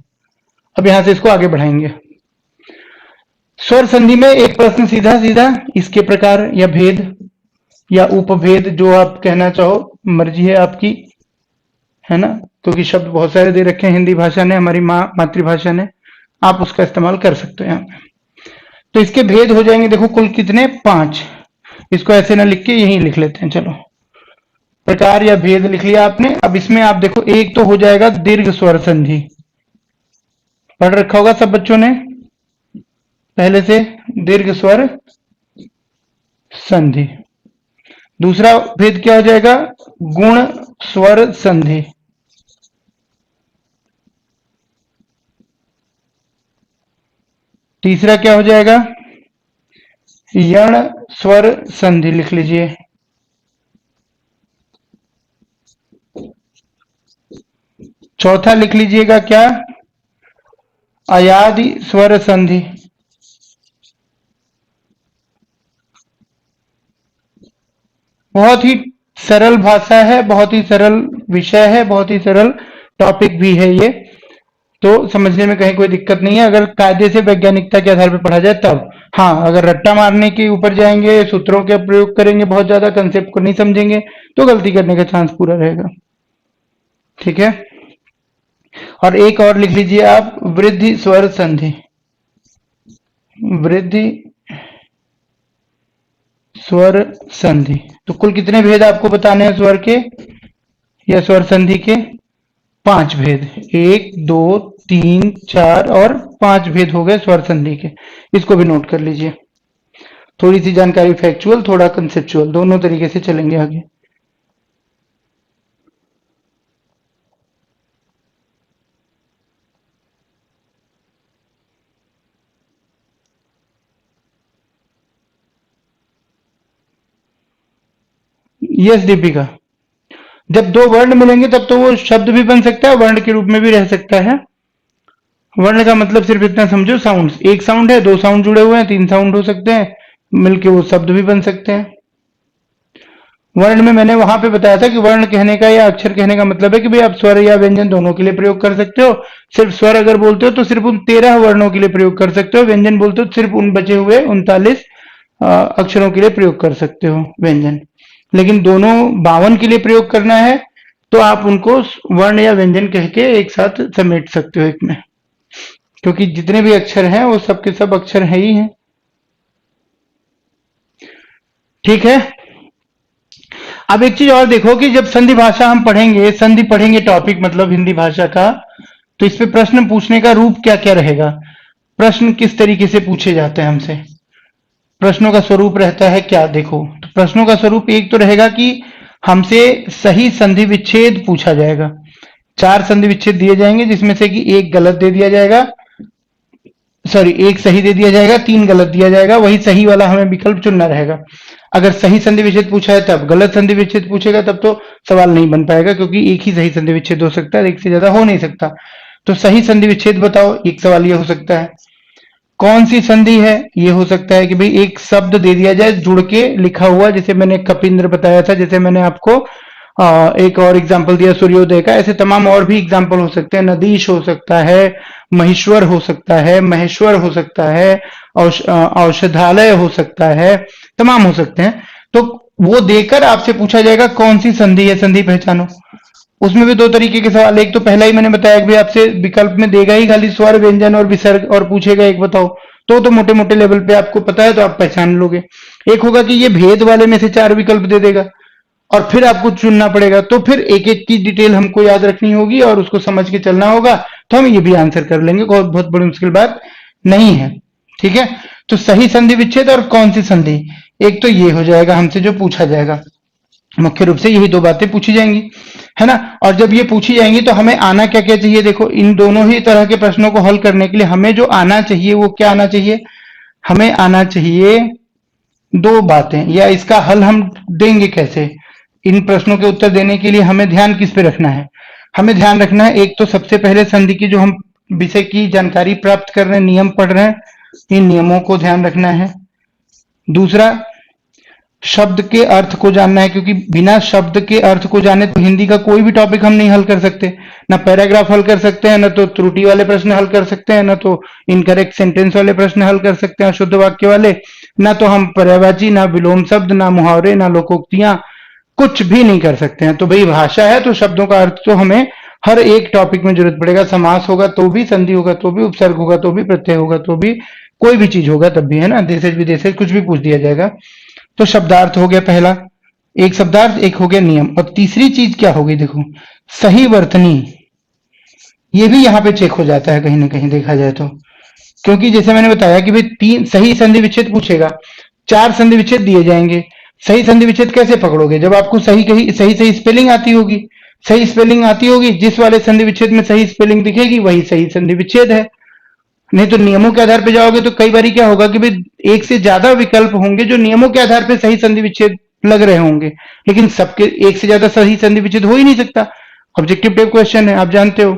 Speaker 1: अब यहां से इसको आगे बढ़ाएंगे। स्वर संधि में एक प्रश्न सीधा सीधा, इसके प्रकार या भेद या उपभेद, जो आप कहना चाहो, मर्जी है आपकी, है ना, क्योंकि शब्द बहुत सारे दे रखे हैं हिंदी भाषा ने, हमारी माँ मातृभाषा ने, आप उसका इस्तेमाल कर सकते हैं यहाँ पे। तो इसके भेद हो जाएंगे, देखो कुल कितने, 5। इसको ऐसे ना लिख के यहीं लिख लेते हैं, चलो। प्रकार या भेद लिख लिया आपने। अब इसमें आप देखो, एक तो हो जाएगा दीर्घ स्वर संधि, पढ़ रखा होगा सब बच्चों ने पहले से, दीर्घ स्वर संधि। दूसरा भेद क्या हो जाएगा, गुण स्वर संधि। तीसरा क्या हो जाएगा, यण स्वर संधि लिख लीजिए। चौथा लिख लीजिएगा क्या, अयादि स्वर संधि। बहुत ही सरल भाषा है, बहुत ही सरल विषय है, बहुत ही सरल टॉपिक भी है ये, तो समझने में कहीं कोई दिक्कत नहीं है, अगर कायदे से वैज्ञानिकता के आधार पर पढ़ा जाए तब। हाँ, अगर रट्टा मारने के ऊपर जाएंगे, सूत्रों के प्रयोग करेंगे, बहुत ज्यादा कंसेप्ट को नहीं समझेंगे, तो गलती करने का चांस पूरा रहेगा। ठीक है, और एक और लिख लीजिए आप, वृद्धि स्वर संधि। वृद्धि स्वर संधि। तो कुल कितने भेद आपको बताने हैं स्वर के या स्वर संधि के, 5 भेद, 1 2 3 4 और 5 भेद हो गए स्वर संधि के। इसको भी नोट कर लीजिए। थोड़ी सी जानकारी फैक्चुअल, थोड़ा कंसेप्चुअल, दोनों तरीके से चलेंगे आगे। यस दीपिका, जब दो वर्ण मिलेंगे तब तो वो शब्द भी बन सकता है, वर्ण के रूप में भी रह सकता है। वर्ण का मतलब सिर्फ इतना समझो, साउंड, एक साउंड है, दो साउंड जुड़े हुए हैं, तीन साउंड हो सकते हैं, मिलके वो शब्द भी बन सकते हैं। वर्ण में मैंने वहां पे बताया था कि वर्ण कहने का या अक्षर कहने का मतलब है कि भाई आप स्वर या व्यंजन दोनों के लिए प्रयोग कर सकते हो। सिर्फ स्वर अगर बोलते हो तो सिर्फ उन 13 वर्णों के लिए प्रयोग कर सकते हो, व्यंजन बोलते हो सिर्फ उन बचे हुए 39 अक्षरों के लिए प्रयोग कर सकते हो व्यंजन। लेकिन दोनों 52 के लिए प्रयोग करना है तो आप उनको वर्ण या व्यंजन कह के एक साथ समेट सकते हो एक में, क्योंकि जितने भी अक्षर हैं वो सब के सब अक्षर है ही हैं। ठीक है। अब एक चीज और देखो कि जब संधि भाषा हम पढ़ेंगे, संधि पढ़ेंगे टॉपिक मतलब हिंदी भाषा का, तो इस पे प्रश्न पूछने का रूप क्या क्या रहेगा, प्रश्न किस तरीके से पूछे जाते हैं हमसे, प्रश्नों का स्वरूप रहता है क्या। देखो तो प्रश्नों का स्वरूप एक तो रहेगा कि हमसे सही संधि विच्छेद पूछा जाएगा। 4 संधि विच्छेद दिए जाएंगे जिसमें से कि एक गलत दे दिया जाएगा, सॉरी एक सही दे दिया जाएगा, 3 गलत दिया जाएगा, वही सही वाला हमें विकल्प चुनना रहेगा। अगर सही संधि विच्छेद पूछा है तब, गलत संधि विच्छेद पूछेगा तब तो सवाल नहीं बन पाएगा, क्योंकि एक ही सही संधि विच्छेद हो सकता है, एक से ज्यादा हो नहीं सकता। तो सही संधि विच्छेद बताओ, एक सवाल ये हो सकता है। कौन सी संधि है, ये हो सकता है कि भाई एक शब्द दे दिया जाए जुड़ के लिखा हुआ, जैसे मैंने कपिंद्र बताया था, जैसे मैंने आपको एक और एग्जांपल दिया सूर्योदय का, ऐसे तमाम और भी एग्जांपल हो सकते हैं। नदीश हो सकता है, महेश्वर हो सकता है, महेश्वर हो सकता है, औषधालय हो सकता है, तमाम हो सकते हैं। तो वो देकर आपसे पूछा जाएगा कौन सी संधि है, संधि पहचानो। उसमें भी 2 तरीके के सवाल, एक तो पहला ही मैंने बताया कि भाई आपसे विकल्प में देगा ही खाली स्वर, व्यंजन और विसर्ग, और पूछेगा एक बताओ, तो मोटे मोटे लेवल पे आपको पता है तो आप पहचान लोगे। एक होगा कि ये भेद वाले में से 4 विकल्प दे देगा और फिर आपको चुनना पड़ेगा, तो फिर एक एक की डिटेल हमको याद रखनी होगी और उसको समझ के चलना होगा, तो हम ये भी आंसर कर लेंगे, बहुत बड़ी मुश्किल बात नहीं है। ठीक है। तो सही संधि विच्छेद और कौन सी संधि, एक तो ये हो जाएगा हमसे जो पूछा जाएगा, मुख्य रूप से यही 2 बातें पूछी जाएंगी, है ना। और जब ये पूछी जाएंगी तो हमें आना क्या क्या चाहिए। देखो इन दोनों ही तरह के प्रश्नों को हल करने के लिए हमें जो आना चाहिए वो क्या आना चाहिए, हमें आना चाहिए 2 बातें, या इसका हल हम देंगे कैसे। इन प्रश्नों के उत्तर देने के लिए हमें ध्यान किस पे रखना है, हमें ध्यान रखना है एक तो सबसे पहले संधि की जो हम विषय की जानकारी प्राप्त कर रहे हैं, नियम पढ़ रहे हैं, इन नियमों को ध्यान रखना है। दूसरा शब्द के अर्थ को जानना है, क्योंकि बिना शब्द के अर्थ को जाने तो हिंदी का कोई भी टॉपिक हम नहीं हल कर सकते, ना पैराग्राफ हल कर सकते हैं, ना तो त्रुटि वाले प्रश्न हल कर सकते हैं, ना तो इनकरेक्ट सेंटेंस वाले प्रश्न हल कर सकते हैं, शुद्ध वाक्य वाले, ना तो हम पर्यायवाची, ना विलोम शब्द, ना मुहावरे, ना लोकोक्तियां, कुछ भी नहीं कर सकते हैं। तो भाई भाषा है तो शब्दों का अर्थ तो हमें हर एक टॉपिक में जरूरत पड़ेगा, समास होगा तो भी, संधि होगा तो भी, उपसर्ग होगा तो भी, प्रत्यय होगा तो भी, कोई भी चीज होगा तब भी, है ना, देशज विदेशज कुछ भी पूछ दिया जाएगा। तो शब्दार्थ हो गया पहला, एक शब्दार्थ, एक हो गया नियम, और तीसरी चीज क्या होगी, देखो सही वर्तनी, ये भी यहाँ पे चेक हो जाता है कहीं ना कहीं देखा जाए तो, क्योंकि जैसे मैंने बताया कि भाई 3 सही संधि विच्छेद पूछेगा, 4 संधि विच्छेद दिए जाएंगे। सही संधि विच्छेद कैसे पकड़ोगे, जब आपको सही कही सही सही स्पेलिंग आती होगी, सही स्पेलिंग आती होगी, जिस वाले संधि विच्छेद में सही स्पेलिंग दिखेगी वही सही संधि विच्छेद है। नहीं तो नियमों के आधार पर जाओगे तो कई बार क्या होगा कि भाई एक से ज्यादा विकल्प होंगे जो नियमों के आधार पर सही संधि विच्छेद लग रहे होंगे, लेकिन सबके एक से ज्यादा सही संधि विच्छेद हो ही नहीं सकता, ऑब्जेक्टिव टाइप क्वेश्चन है, आप जानते हो।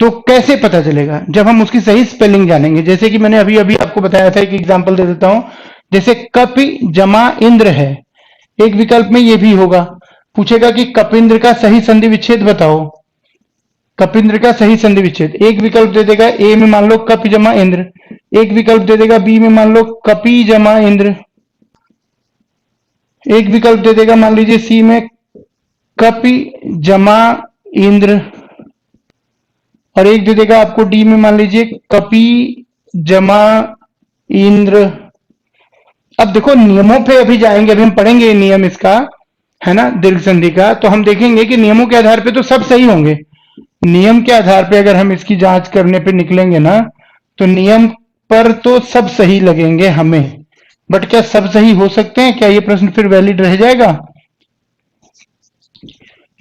Speaker 1: तो कैसे पता चलेगा, जब हम उसकी सही स्पेलिंग जानेंगे। जैसे कि मैंने अभी अभी आपको बताया था, एक एग्जांपल दे देता हूं, जैसे कपि जमा इंद्र है, एक विकल्प में ये भी होगा, पूछेगा कि कपिंद्र का सही संधि विच्छेद बताओ, कपिंद्र का सही संधि विच्छेद, एक विकल्प दे देगा ए में मान लो कपि जमा इंद्र, एक विकल्प दे देगा बी में मान लो कपि जमा इंद्र, एक विकल्प दे देगा मान लीजिए सी में कपि जमा इंद्र, और एक दे देगा आपको डी में मान लीजिए कपि जमा इंद्र। अब देखो नियमों पे अभी जाएंगे, अभी हम पढ़ेंगे नियम इसका, है ना, दीर्घ संधि का, तो हम देखेंगे कि नियमों के आधार पे तो सब सही होंगे। नियम के आधार पे अगर हम इसकी जांच करने पे निकलेंगे ना, तो नियम पर तो सब सही लगेंगे हमें, बट क्या सब सही हो सकते हैं, क्या ये प्रश्न फिर वैलिड रह जाएगा।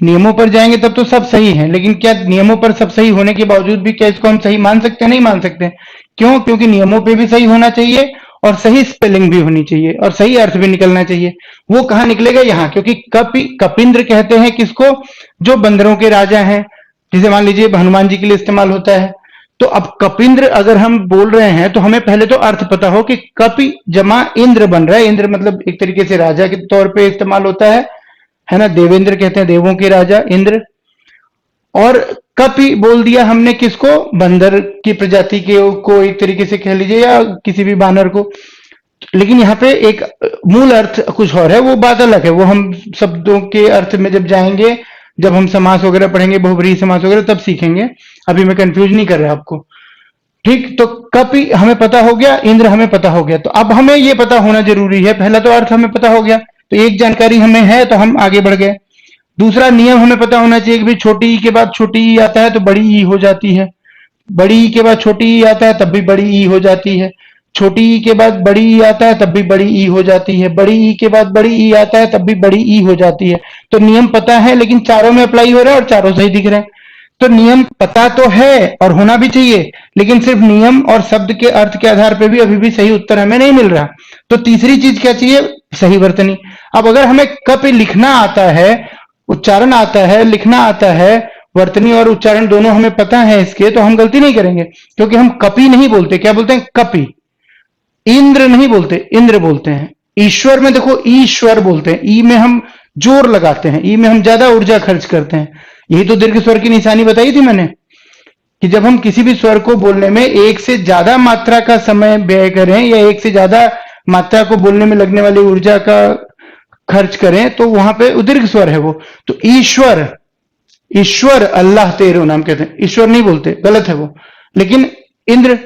Speaker 1: नियमों पर जाएंगे तब तो सब सही है, लेकिन क्या नियमों पर सब सही होने के बावजूद भी क्या इसको हम सही मान सकते हैं, नहीं मान सकते। क्यों, क्योंकि नियमों पे भी सही होना चाहिए और सही स्पेलिंग भी होनी चाहिए और सही अर्थ भी निकलना चाहिए। वो कहाँ निकलेगा, यहाँ, क्योंकि कपिंद्र कहते हैं किसको, जो बंदरों के राजा हैं, जिसे मान लीजिए हनुमान जी के लिए इस्तेमाल होता है, तो अब कपिंद्र अगर हम बोल रहे हैं तो हमें पहले तो अर्थ पता हो कि कपि जमा इंद्र बन रहा है। इंद्र मतलब एक तरीके से राजा के तौर पे इस्तेमाल होता है ना। देवेंद्र कहते हैं देवों के राजा इंद्र। और कपि बोल दिया हमने किसको, बंदर की प्रजाति के को एक तरीके से कह लीजिए, या किसी भी बानर को। लेकिन यहाँ पे एक मूल अर्थ कुछ और है, वो बात अलग है, वो हम शब्दों के अर्थ में जब जाएंगे, जब हम समास वगैरह पढ़ेंगे, बहुब्रीहि समास वगैरह, तब सीखेंगे। अभी मैं कंफ्यूज नहीं कर रहा आपको। ठीक, तो कपि हमें पता हो गया, इंद्र हमें पता हो गया। तो अब हमें ये पता होना जरूरी है, पहला तो अर्थ हमें पता हो गया, तो एक जानकारी हमें है तो हम आगे बढ़ गए। दूसरा नियम हमें पता होना चाहिए कि भाई छोटी ई के बाद छोटी ई आता है तो बड़ी ई हो जाती है, बड़ी ई के बाद छोटी ई आता है तब भी बड़ी ई हो जाती है, छोटी ई के बाद बड़ी ई आता है तब भी बड़ी ई हो जाती है, बड़ी ई के बाद बड़ी ई आता है तब भी बड़ी ई हो जाती है। तो नियम पता है, लेकिन चारों में अप्लाई हो रहा है और चारों सही दिख रहे हैं। तो नियम पता तो है और होना भी चाहिए, लेकिन सिर्फ नियम और शब्द के अर्थ के आधार पर भी अभी भी सही उत्तर हमें नहीं मिल रहा। तो तीसरी चीज क्या चाहिए, सही वर्तनी। अब अगर हमें कप लिखना आता है, उच्चारण आता है, लिखना आता है, वर्तनी और उच्चारण दोनों हमें पता है इसके, तो हम गलती नहीं करेंगे, क्योंकि हम कपि नहीं बोलते, क्या बोलते हैं, कपि। इंद्र नहीं बोलते, इंद्र बोलते हैं। ईश्वर में देखो ईश्वर बोलते हैं, ई में हम जोर लगाते हैं, ई में हम ज्यादा ऊर्जा खर्च करते हैं। यही तो दीर्घ स्वर की निशानी बताई थी मैंने, कि जब हम किसी भी स्वर को बोलने में एक से ज्यादा मात्रा का समय व्यय करें, या एक से ज्यादा मात्रा को बोलने में लगने वाली ऊर्जा का खर्च करें, तो वहां पे दीर्घ स्वर है वो। तो ईश्वर, ईश्वर अल्लाह तेरो नाम कहते हैं, ईश्वर नहीं बोलते, गलत है वो। लेकिन इंद्र,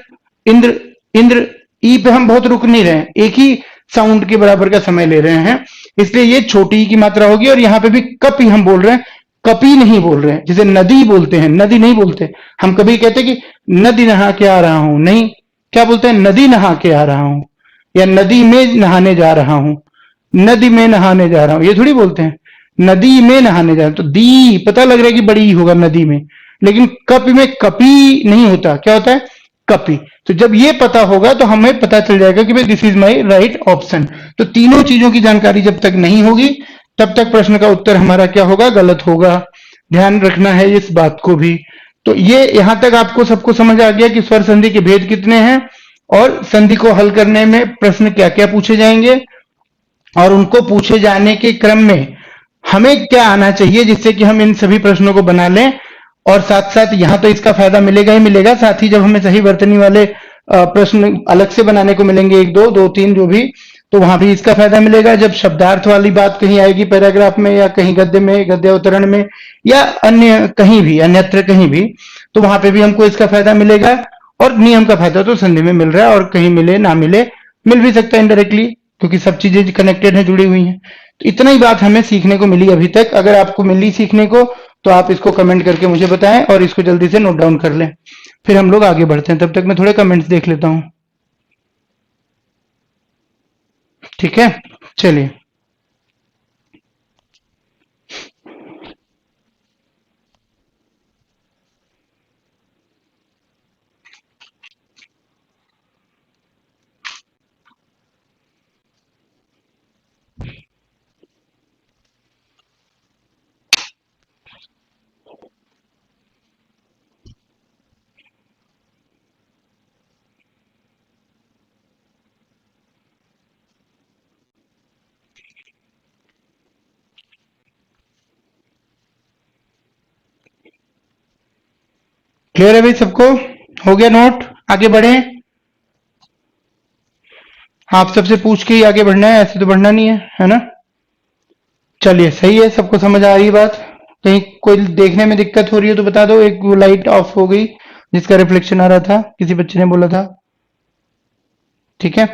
Speaker 1: इंद्र, इंद्र, ई पे हम बहुत रुक नहीं रहे हैं, एक ही साउंड के बराबर का समय ले रहे हैं, इसलिए ये छोटी ई की मात्रा होगी। और यहां पे भी कप ही हम बोल रहे हैं, कपी नहीं बोल रहे हैं। जैसे नदी बोलते हैं, नदी नहीं बोलते हम। कभी कहते हैं कि नदी नहा के आ रहा हूं, नहीं, क्या बोलते हैं, नदी नहा के आ रहा हूं, या नदी में नहाने जा रहा हूं, नदी में नहाने जा रहा हूं, ये थोड़ी बोलते हैं, नदी में नहाने जा रहा हूं। तो दी पता लग रहा है कि बड़ी होगा नदी में, लेकिन कप में कपी नहीं होता, क्या होता है, कपी। तो जब ये पता होगा तो हमें पता चल जाएगा कि भाई this is my right option. तो तीनों चीजों की जानकारी जब तक नहीं होगी, तब तक प्रश्न का उत्तर हमारा क्या होगा, गलत होगा। ध्यान रखना है इस बात को भी। तो ये यहां तक आपको सबको समझ आ गया कि स्वर संधि के भेद कितने हैं, और संधि को हल करने में प्रश्न क्या क्या पूछे जाएंगे, और उनको पूछे जाने के क्रम में हमें क्या आना चाहिए, जिससे कि हम इन सभी प्रश्नों को बना लें। और साथ साथ यहां तो इसका फायदा मिलेगा ही मिलेगा, साथ ही जब हमें सही वर्तनी वाले प्रश्न अलग से बनाने को मिलेंगे, एक दो दो तीन जो भी, तो वहां भी इसका फायदा मिलेगा। जब शब्दार्थ वाली बात कहीं आएगी पैराग्राफ में, या कहीं गद्य में, गद्यावतरण में, या अन्य कहीं भी, अन्यत्र कहीं भी, तो वहां पे भी हमको इसका फायदा मिलेगा। और नियम का फायदा तो संधि में मिल रहा है, और कहीं मिले ना मिले, मिल भी सकता है इनडायरेक्टली, क्योंकि सब चीजें कनेक्टेड है, जुड़ी हुई हैं। तो इतना ही बात हमें सीखने को मिली अभी तक। अगर आपको मिली सीखने को, तो आप इसको कमेंट करके मुझे बताएं, और इसको जल्दी से नोट डाउन कर लें, फिर हम लोग आगे बढ़ते हैं। तब तक मैं थोड़े कमेंट्स देख लेता हूं, ठीक है, चलिए। क्लियर है भाई सबको, हो गया नोट, आगे बढ़े। आप सबसे पूछ के ही आगे बढ़ना है, ऐसे तो बढ़ना नहीं है ना। चलिए, सही है, सबको समझ आ रही है बात। कहीं कोई देखने में दिक्कत हो रही है तो बता दो। एक वो लाइट ऑफ हो गई जिसका रिफ्लेक्शन आ रहा था, किसी बच्चे ने बोला था। ठीक है,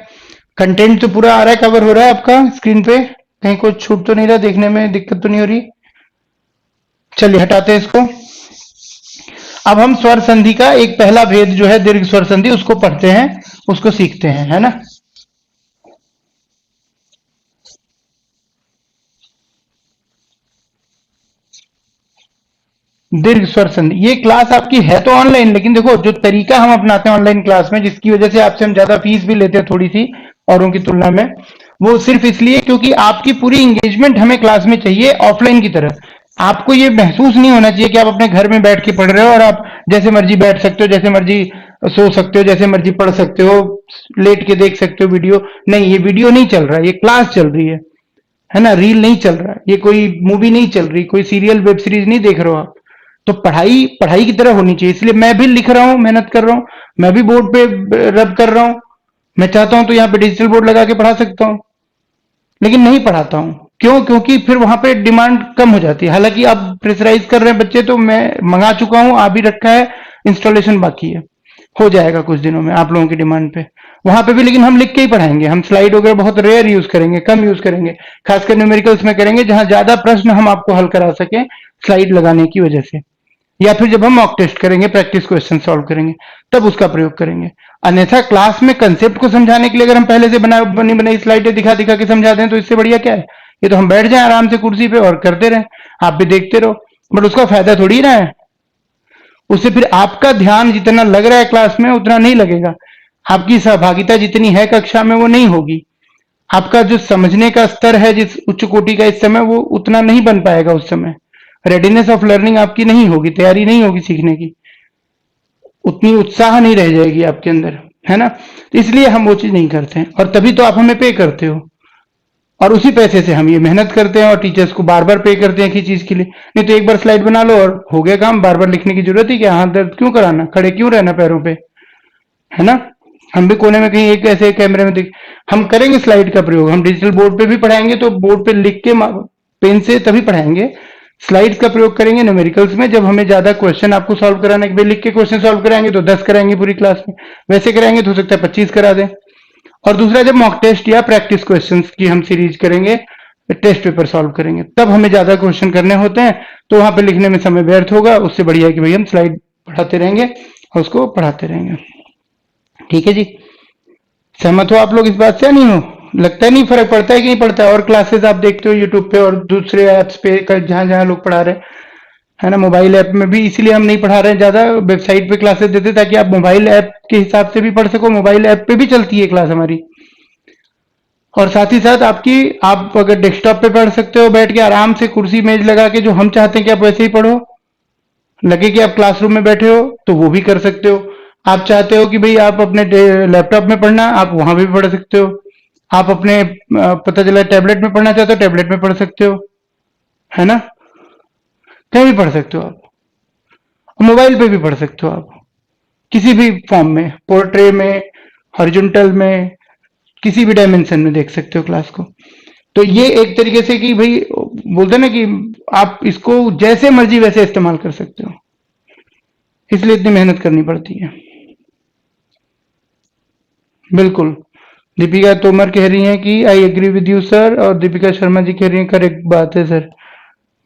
Speaker 1: कंटेंट तो पूरा आ रहा है, कवर हो रहा है आपका स्क्रीन पे, कहीं कुछ छूट तो नहीं रहा, देखने में दिक्कत तो नहीं हो रही। चलिए, हटाते हैं इसको। अब हम स्वर संधि का एक पहला भेद जो है दीर्घ स्वर संधि, उसको पढ़ते हैं, उसको सीखते हैं, है ना। दीर्घ स्वर संधि, ये क्लास आपकी है तो ऑनलाइन, लेकिन देखो जो तरीका हम अपनाते हैं ऑनलाइन क्लास में, जिसकी वजह से आपसे हम ज्यादा फीस भी लेते हैं थोड़ी सी औरों की तुलना में, वो सिर्फ इसलिए क्योंकि आपकी पूरी इंगेजमेंट हमें क्लास में चाहिए ऑफलाइन की तरह। आपको ये महसूस नहीं होना चाहिए कि आप अपने घर में बैठ के पढ़ रहे हो और आप जैसे मर्जी बैठ सकते हो, जैसे मर्जी सो सकते हो, जैसे मर्जी पढ़ सकते हो, लेट के देख सकते हो वीडियो। नहीं, ये वीडियो नहीं चल रहा है, ये क्लास चल रही है ना, रील नहीं चल रहा है, ये कोई मूवी नहीं चल रही, कोई सीरियल वेब सीरीज नहीं देख रहे हो आप। तो पढ़ाई पढ़ाई की तरह होनी चाहिए। इसलिए मैं भी लिख रहा हूँ, मेहनत कर रहा हूँ, मैं भी बोर्ड पे रब कर रहा हूँ। मैं चाहता हूं तो यहाँ पे डिजिटल बोर्ड लगा के पढ़ा सकता हूँ, लेकिन नहीं पढ़ाता हूँ। क्यों? क्योंकि फिर वहां पे डिमांड कम हो जाती है। हालांकि अब प्रेशराइज कर रहे हैं बच्चे, तो मैं मंगा चुका हूँ, आ भी रखा है, इंस्टॉलेशन बाकी है, हो जाएगा कुछ दिनों में आप लोगों की डिमांड पे। वहां पे भी लेकिन हम लिख के ही पढ़ाएंगे, हम स्लाइड वगैरह बहुत रेयर यूज करेंगे, कम यूज करेंगे, खासकर न्यूमेरिकल्स में करेंगे, जहां ज्यादा प्रश्न हम आपको हल करा सके स्लाइड लगाने की वजह से। या फिर जब हम मॉक टेस्ट करेंगे, प्रैक्टिस क्वेश्चन सॉल्व करेंगे, तब उसका प्रयोग करेंगे। अन्यथा क्लास में कंसेप्ट को समझाने के लिए अगर हम पहले से बनी बनाई स्लाइडें दिखा दिखा के समझा दें, तो इससे बढ़िया क्या है? ये तो हम बैठ जाएं आराम से कुर्सी पे और करते रहें, आप भी देखते रहो, बट उसका फायदा थोड़ी ना है। उससे फिर आपका ध्यान जितना लग रहा है क्लास में, उतना नहीं लगेगा। आपकी सहभागिता जितनी है कक्षा में, वो नहीं होगी। आपका जो समझने का स्तर है जिस उच्च कोटि का इस समय, वो उतना नहीं बन पाएगा उस समय। रेडीनेस ऑफ लर्निंग आपकी नहीं होगी, तैयारी नहीं होगी सीखने की, उतनी उत्साह नहीं रह जाएगी आपके अंदर, है ना। तो इसलिए हम वो चीज नहीं करते हैं, और तभी तो आप हमें पे करते हो, और उसी पैसे से हम ये मेहनत करते हैं, और टीचर्स को बार बार पे करते हैं कि चीज के लिए। नहीं तो एक बार स्लाइड बना लो और हो गया काम, बार बार लिखने की जरूरत ही क्या? हाथ दर्द क्यों कराना, खड़े क्यों रहना पैरों पे, है ना। हम भी कोने में कहीं एक ऐसे कैमरे में देख, हम करेंगे स्लाइड का प्रयोग, हम डिजिटल बोर्ड पे भी पढ़ाएंगे, तो बोर्ड पे लिख के पेन से तभी पढ़ाएंगे। स्लाइड्स का प्रयोग करेंगे न्यूमेरिकल्स में, जब हमें ज्यादा क्वेश्चन आपको सॉल्व कराने के, लिख के क्वेश्चन सॉल्व कराएंगे तो 10 कराएंगे पूरी क्लास में, वैसे कराएंगे तो हो सकता है 25 करा दें। और दूसरा, जब मॉक टेस्ट या प्रैक्टिस क्वेश्चंस की हम सीरीज करेंगे, टेस्ट पेपर सॉल्व करेंगे, तब हमें ज्यादा क्वेश्चन करने होते हैं, तो वहां पे लिखने में समय व्यर्थ होगा। उससे बढ़िया है कि भाई हम स्लाइड पढ़ाते रहेंगे और उसको पढ़ाते रहेंगे। ठीक है जी, सहमत हो आप लोग इस बात से या नहीं हो? लगता है नहीं फर्क पड़ता है कि नहीं पड़ता है? और क्लासेस आप देखते हो यूट्यूब पे और दूसरे ऐप्स पे, जहां जहां लोग पढ़ा रहे हैं, है ना, मोबाइल ऐप में भी। इसीलिए हम नहीं पढ़ा रहे हैं ज्यादा, वेबसाइट पे क्लासेस देते ताकि आप मोबाइल ऐप के हिसाब से भी पढ़ सको। मोबाइल ऐप पे भी चलती है क्लास हमारी, और साथ ही साथ आपकी, आप अगर डेस्कटॉप पे पढ़ सकते हो बैठ के आराम से, कुर्सी मेज लगा के, जो हम चाहते हैं कि आप वैसे ही पढ़ो, लगे कि आप क्लासरूम में बैठे हो, तो वो भी कर सकते हो। आप चाहते हो कि भाई आप अपने लैपटॉप में पढ़ना, आप वहां भी पढ़ सकते हो। आप अपने पता चला टैबलेट में पढ़ना चाहते हो, टैबलेट में पढ़ सकते हो, है ना, कहीं भी पढ़ सकते हो आप। मोबाइल पे भी पढ़ सकते हो आप, किसी भी फॉर्म में, पोर्ट्रे में, हॉरिजॉन्टल में, किसी भी डायमेंशन में देख सकते हो क्लास को। तो ये एक तरीके से कि भाई, बोलते हैं ना कि आप इसको जैसे मर्जी वैसे इस्तेमाल कर सकते हो, इसलिए इतनी मेहनत करनी पड़ती है। बिल्कुल, दीपिका तोमर कह रही हैं कि I agree with you sir, और दीपिका शर्मा जी कह रही हैं करेक्ट बात है सर।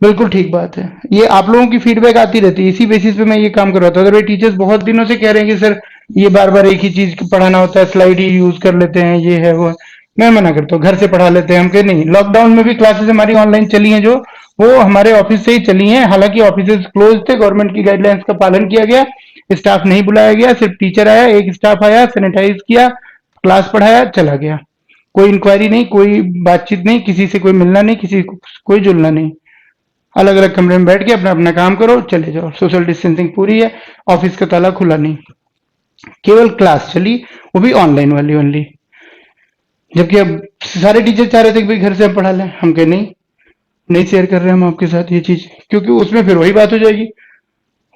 Speaker 1: बिल्कुल ठीक बात है, ये आप लोगों की फीडबैक आती रहती है, इसी बेसिस पे मैं ये काम करवाता हूँ। अगर भाई टीचर्स बहुत दिनों से कह रहे हैं कि सर ये बार बार एक ही चीज पढ़ाना होता है, स्लाइड ही यूज कर लेते हैं, ये है वो है, मैं मना करता हूँ, घर से पढ़ा लेते हैं हम। कह नहीं, लॉकडाउन में भी क्लासेस हमारी ऑनलाइन चली हैं, जो वो हमारे ऑफिस से ही चली हैं। हालांकि ऑफिस क्लोज थे, गवर्नमेंट की गाइडलाइंस का पालन किया गया, स्टाफ नहीं बुलाया गया, सिर्फ टीचर आया, एक स्टाफ आया, सैनिटाइज किया, क्लास पढ़ाया, चला गया। कोई इंक्वायरी नहीं, कोई बातचीत नहीं, किसी से कोई मिलना नहीं, किसी को कोई जुलना नहीं। अलग अलग कमरे में बैठ के अपना अपना काम करो, चले जाओ, सोशल डिस्टेंसिंग पूरी है, ऑफिस का ताला खुला नहीं, केवल क्लास चली, वो भी ऑनलाइन वाली ओनली। जबकि अब सारे टीचर चाह रहे थे कि भाई घर से हम पढ़ा लें, हम कहे नहीं, नहीं शेयर कर रहे हैं हम आपके साथ ये चीज, क्योंकि उसमें फिर वही बात हो जाएगी,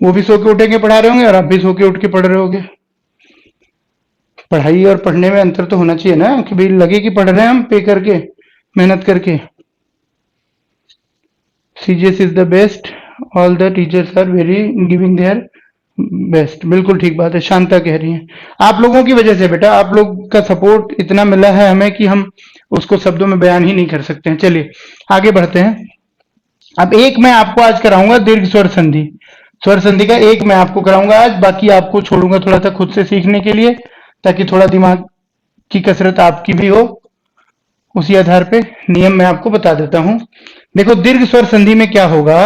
Speaker 1: वो भी सो के उठेंगे पढ़ा रहे होंगे, और आप भी सो के उठ के पढ़ रहे होगे। पढ़ाई और पढ़ने में अंतर तो होना चाहिए ना, कि भाई लगे कि पढ़ रहे हैं हम पे करके, मेहनत करके। CGS is the best, all the teachers are very giving their best. बिल्कुल ठीक बात है, शांता कह रही हैं। आप लोगों की वजह से बेटा, आप लोग का सपोर्ट इतना मिला है हमें कि हम उसको शब्दों में बयान ही नहीं कर सकते हैं। चलिए आगे बढ़ते हैं। अब एक मैं आपको आज कराऊंगा दीर्घ स्वर संधि, स्वर संधि का एक मैं आपको कराऊंगा आज, बाकी आपको छोड़ूंगा थोड़ा सा खुद से सीखने के लिए, ताकि थोड़ा दिमाग की कसरत आपकी भी हो। उसी आधार पे नियम मैं आपको बता देता हूं। देखो, दीर्घ स्वर संधि में क्या होगा,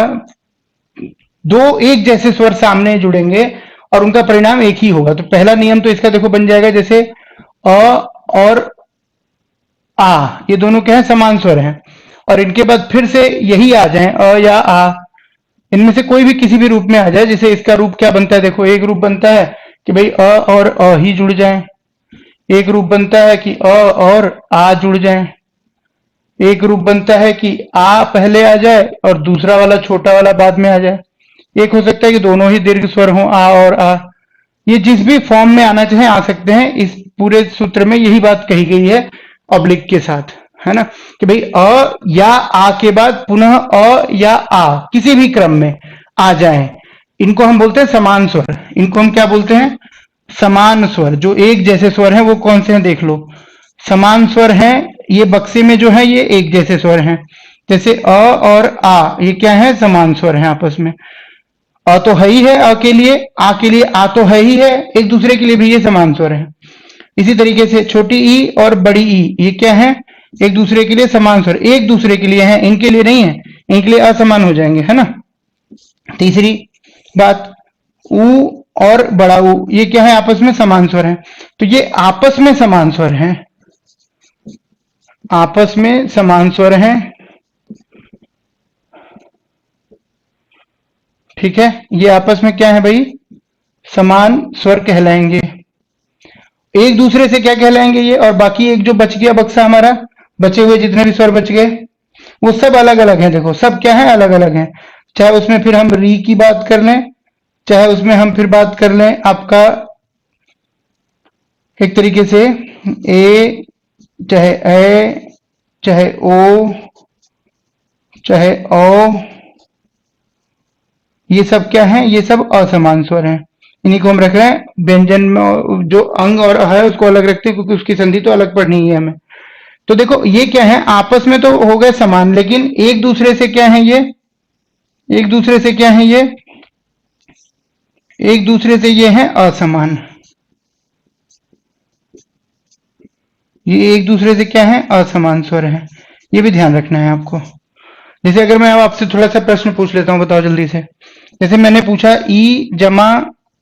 Speaker 1: दो एक जैसे स्वर सामने जुड़ेंगे और उनका परिणाम एक ही होगा। तो पहला नियम तो इसका देखो बन जाएगा, जैसे अ और आ, ये दोनों क्या है, समान स्वर हैं, और इनके बाद फिर से यही आ जाए, अ या आ, इनमें से कोई भी किसी भी रूप में आ जाए। जैसे इसका रूप क्या बनता है, देखो एक रूप बनता है कि भाई अ और अ ही जुड़ जाएं, एक रूप बनता है कि अ और आ जुड़ जाएं, एक रूप बनता है कि आ पहले आ जाए और दूसरा वाला छोटा वाला बाद में आ जाए, एक हो सकता है कि दोनों ही दीर्घ स्वर हों, आ और आ। ये जिस भी फॉर्म में आना चाहे आ सकते हैं। इस पूरे सूत्र में यही बात कही गई है ऑब्लिक के साथ, है ना, कि भाई अ या आ के बाद पुनः अ या आ किसी भी क्रम में आ जाएं, इनको हम बोलते हैं समान स्वर। इनको हम क्या बोलते हैं, समान स्वर। जो एक जैसे स्वर हैं वो कौन से हैं देख लो, समान स्वर हैं। ये बक्से में जो है ये एक जैसे स्वर हैं। जैसे अ और आ ये क्या है, समान स्वर हैं आपस में। अ तो है ही है, अ के लिए, आ के लिए आ तो है ही है, एक दूसरे के लिए भी ये समान स्वर है। इसी तरीके से छोटी ई और बड़ी ई ये क्या है, एक दूसरे के लिए समान स्वर, एक दूसरे के लिए है, इनके लिए नहीं है, इनके लिए असमान हो जाएंगे, है ना। तीसरी बात, ऊ और बड़ा ऊ ये क्या है, आपस में समान स्वर है। तो ये आपस में समान स्वर हैं, आपस में समान स्वर हैं, ठीक है। ये आपस में क्या है भाई, समान स्वर कहलाएंगे। एक दूसरे से क्या कहलाएंगे ये, और बाकी एक जो बच गया बक्सा हमारा, बचे हुए जितने भी स्वर बच गए वो सब अलग अलग हैं। देखो सब क्या है, अलग अलग हैं। चाहे उसमें फिर हम री की बात कर लें, चाहे उसमें हम फिर बात कर लें आपका एक तरीके से ए, चाहे ए, चाहे ओ, चाहे ओ, ये सब क्या है, ये सब असमान स्वर हैं। इन्हीं को हम रख रहे हैं व्यंजन में, जो अंग और अ है उसको अलग रखते हैं क्योंकि उसकी संधि तो अलग पढ़नी ही है हमें। तो देखो ये क्या है, आपस में तो हो गए समान, लेकिन एक दूसरे से क्या है ये, एक दूसरे से क्या है ये, एक दूसरे से ये है असमान। ये एक दूसरे से क्या है, असमान स्वर है। ये भी ध्यान रखना है आपको। जैसे अगर मैं अब आपसे थोड़ा सा प्रश्न पूछ लेता हूं, बताओ जल्दी से। जैसे मैंने पूछा ई जमा